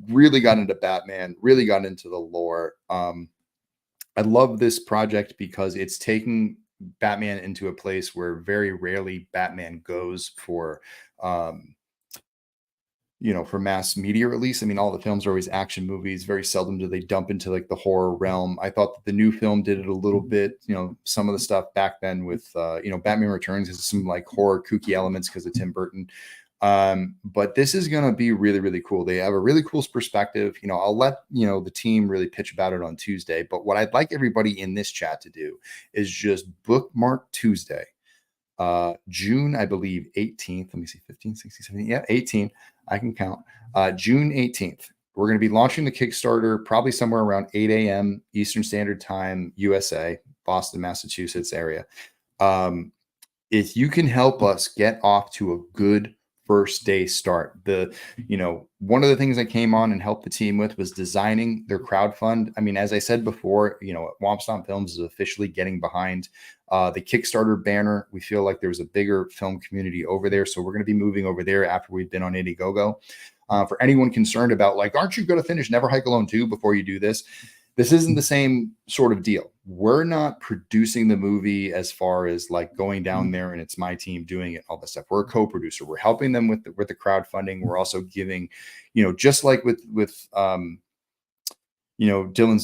Really got into Batman, really got into the lore. I love this project because it's taking Batman into a place where very rarely Batman goes for um for mass media release. I mean, all the films are always action movies. Very seldom do they dump into like the horror realm. I thought that the new film did it a little bit. Some of the stuff back then with Batman Returns has some like horror kooky elements because of Tim Burton. But this is going to be really, really cool. They have a really cool perspective. I'll let the team really pitch about it on Tuesday. But what I'd like everybody in this chat to do is just bookmark Tuesday, June, I believe 18th. Let me see, 15, 16, 17. Yeah, 18. I can count. June 18th. We're going to be launching the Kickstarter probably somewhere around 8 a.m. Eastern Standard Time, USA, Boston, Massachusetts area. If you can help us get off to a good first day start. One of the things I came on and helped the team with was designing their crowdfund. I mean, as I said before, WOMP STOMP Films is officially getting behind the Kickstarter banner. We feel like there's a bigger film community over there. So we're going to be moving over there after we've been on Indiegogo. For anyone concerned about like, aren't you going to finish Never Hike Alone 2 before you do this? This isn't the same sort of deal. We're not producing the movie as far as like going down there and it's my team doing it, all that stuff. We're a co-producer. We're helping them with the crowdfunding. We're also giving, just like with Dylan's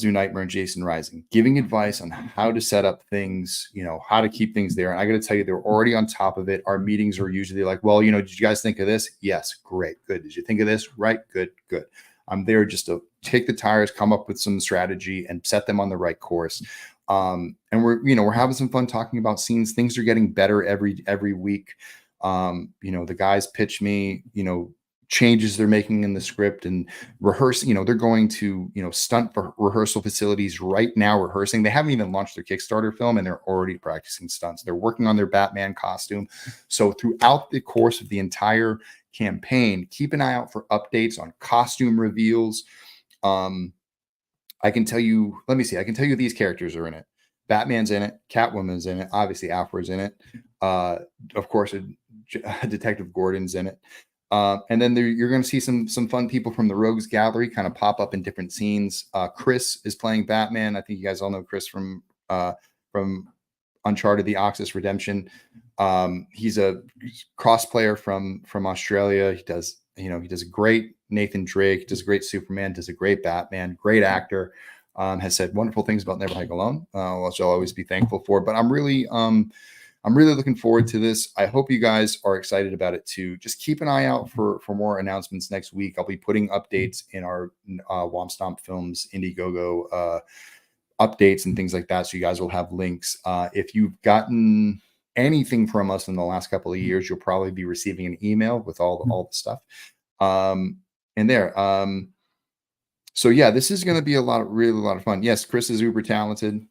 New Nightmare and Jason Rising, giving advice on how to set up things, how to keep things there. And I got to tell you, they're already on top of it. Our meetings are usually like, well, did you guys think of this? Yes. Great. Good. Did you think of this? Right. Good. Good. I'm there just to kick the tires, come up with some strategy and set them on the right course. And we're having some fun talking about scenes. Things are getting better every week. The guys pitch me, changes they're making in the script and rehearse, they're going to, stunt for rehearsal facilities right now rehearsing. They haven't even launched their Kickstarter film and they're already practicing stunts. They're working on their Batman costume. So throughout the course of the entire campaign, keep an eye out for updates on costume reveals. I can tell you these characters are in it. Batman's in it, Catwoman's in it, obviously Alfred's in it. Of course, Detective Gordon's in it. And then you're going to see some fun people from the Rogues Gallery kind of pop up in different scenes. Chris is playing Batman. I think you guys all know Chris from Uncharted: The Oxus Redemption. He's a cross player from Australia. He does a great Nathan Drake, does a great Superman, does a great Batman, great actor. Has said wonderful things about Never Hike Alone, which I'll always be thankful for. But I'm really looking forward to this. I hope you guys are excited about it too. Just keep an eye out for more announcements next week. I'll be putting updates in our WOMP STOMP Films Indiegogo updates and things like that. So you guys will have links. If you've gotten anything from us in the last couple of years, you'll probably be receiving an email with all the stuff in there. So yeah, this is going to be really a lot of fun. Yes, Chris is uber talented.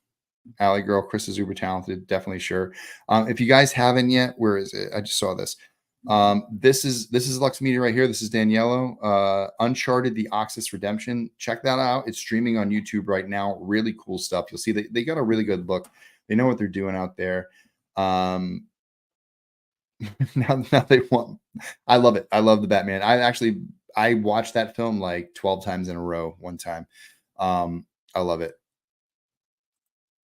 Alley girl, Chris is uber talented. Definitely sure. If you guys haven't yet, where is it? I just saw this. This is Lux Media right here. This is Daniello. Uncharted: The Oxus Redemption. Check that out. It's streaming on YouTube right now. Really cool stuff. You'll see they got a really good look. They know what they're doing out there. Now they want. I love it. I love the Batman. I watched that film like 12 times in a row one time. I love it.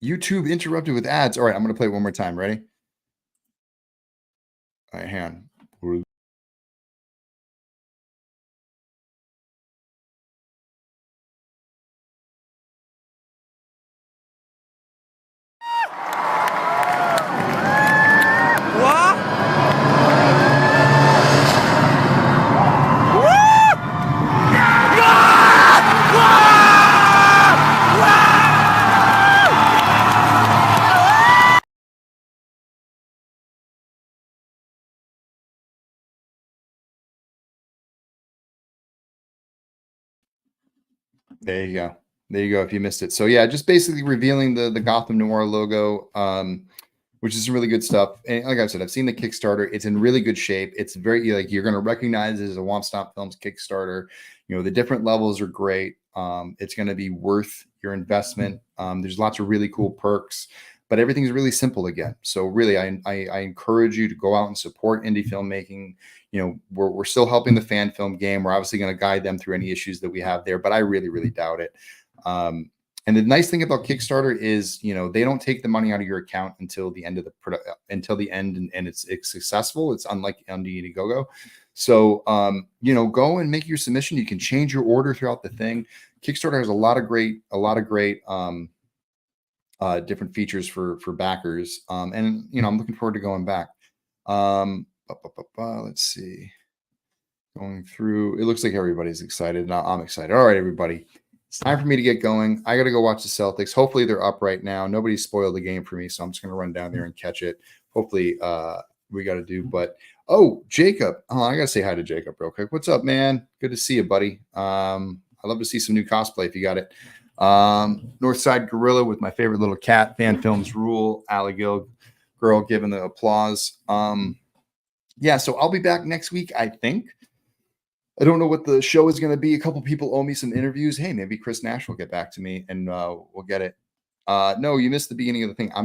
YouTube interrupted with ads. All right, I'm going to play it one more time. Ready? All right, hang on. There you go. There you go. If you missed it. So yeah, just basically revealing the Gotham Noir logo, which is some really good stuff. And like I said, I've seen the Kickstarter. It's in really good shape. It's very like you're going to recognize it as a Womp Stomp Films Kickstarter. You know, the different levels are great. It's going to be worth your investment. There's lots of really cool perks, but everything's really simple again. So really, I encourage you to go out and support indie filmmaking. You know, we're still helping the fan film game. We're obviously going to guide them through any issues that we have there, but I really, really doubt it. And the nice thing about Kickstarter is, you know, they don't take the money out of your account until the end of the end, and it's successful. It's unlike on Indiegogo. So, you know, go and make your submission. You can change your order throughout the thing. Kickstarter has a lot of great different features for backers. And you know, I'm looking forward to going back. Let's see. Going through, it looks like everybody's excited. I'm excited. All right, everybody. It's time for me to get going. I got to go watch the Celtics. Hopefully they're up right now. Nobody spoiled the game for me, so I'm just going to run down there and catch it. Hopefully we got to do. But, oh, Jacob. Oh, I got to say hi to Jacob real quick. What's up, man? Good to see you, buddy. I'd love to see some new cosplay if you got it. Northside Gorilla with my favorite little cat. Fan Films Rule. Allie Gill girl giving the applause. Yeah, so I'll be back next week, I think. I don't know what the show is going to be. A couple people owe me some interviews. Hey, maybe Chris Nash will get back to me and we'll get it. No, you missed the beginning of the thing. I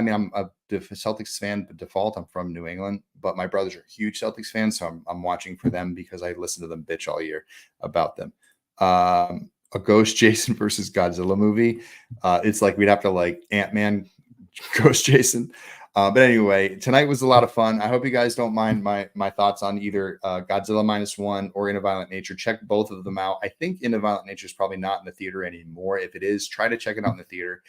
mean, I'm a Celtics fan by default. I'm from New England, but my brothers are huge Celtics fans, so I'm watching for them because I listen to them bitch all year about them. A Ghost Jason versus Godzilla movie. It's like we'd have to like Ant-Man, Ghost Jason. But anyway, tonight was a lot of fun. I hope you guys don't mind my thoughts on either Godzilla -1 or Inaviolent Nature. Check both of them out. I think Inaviolent Nature is probably not in the theater anymore. If it is, try to check it out in the theater.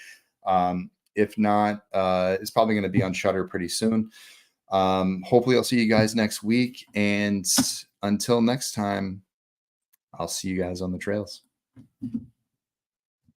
If not, it's probably going to be on Shudder pretty soon. Hopefully I'll see you guys next week. And until next time, I'll see you guys on the trails.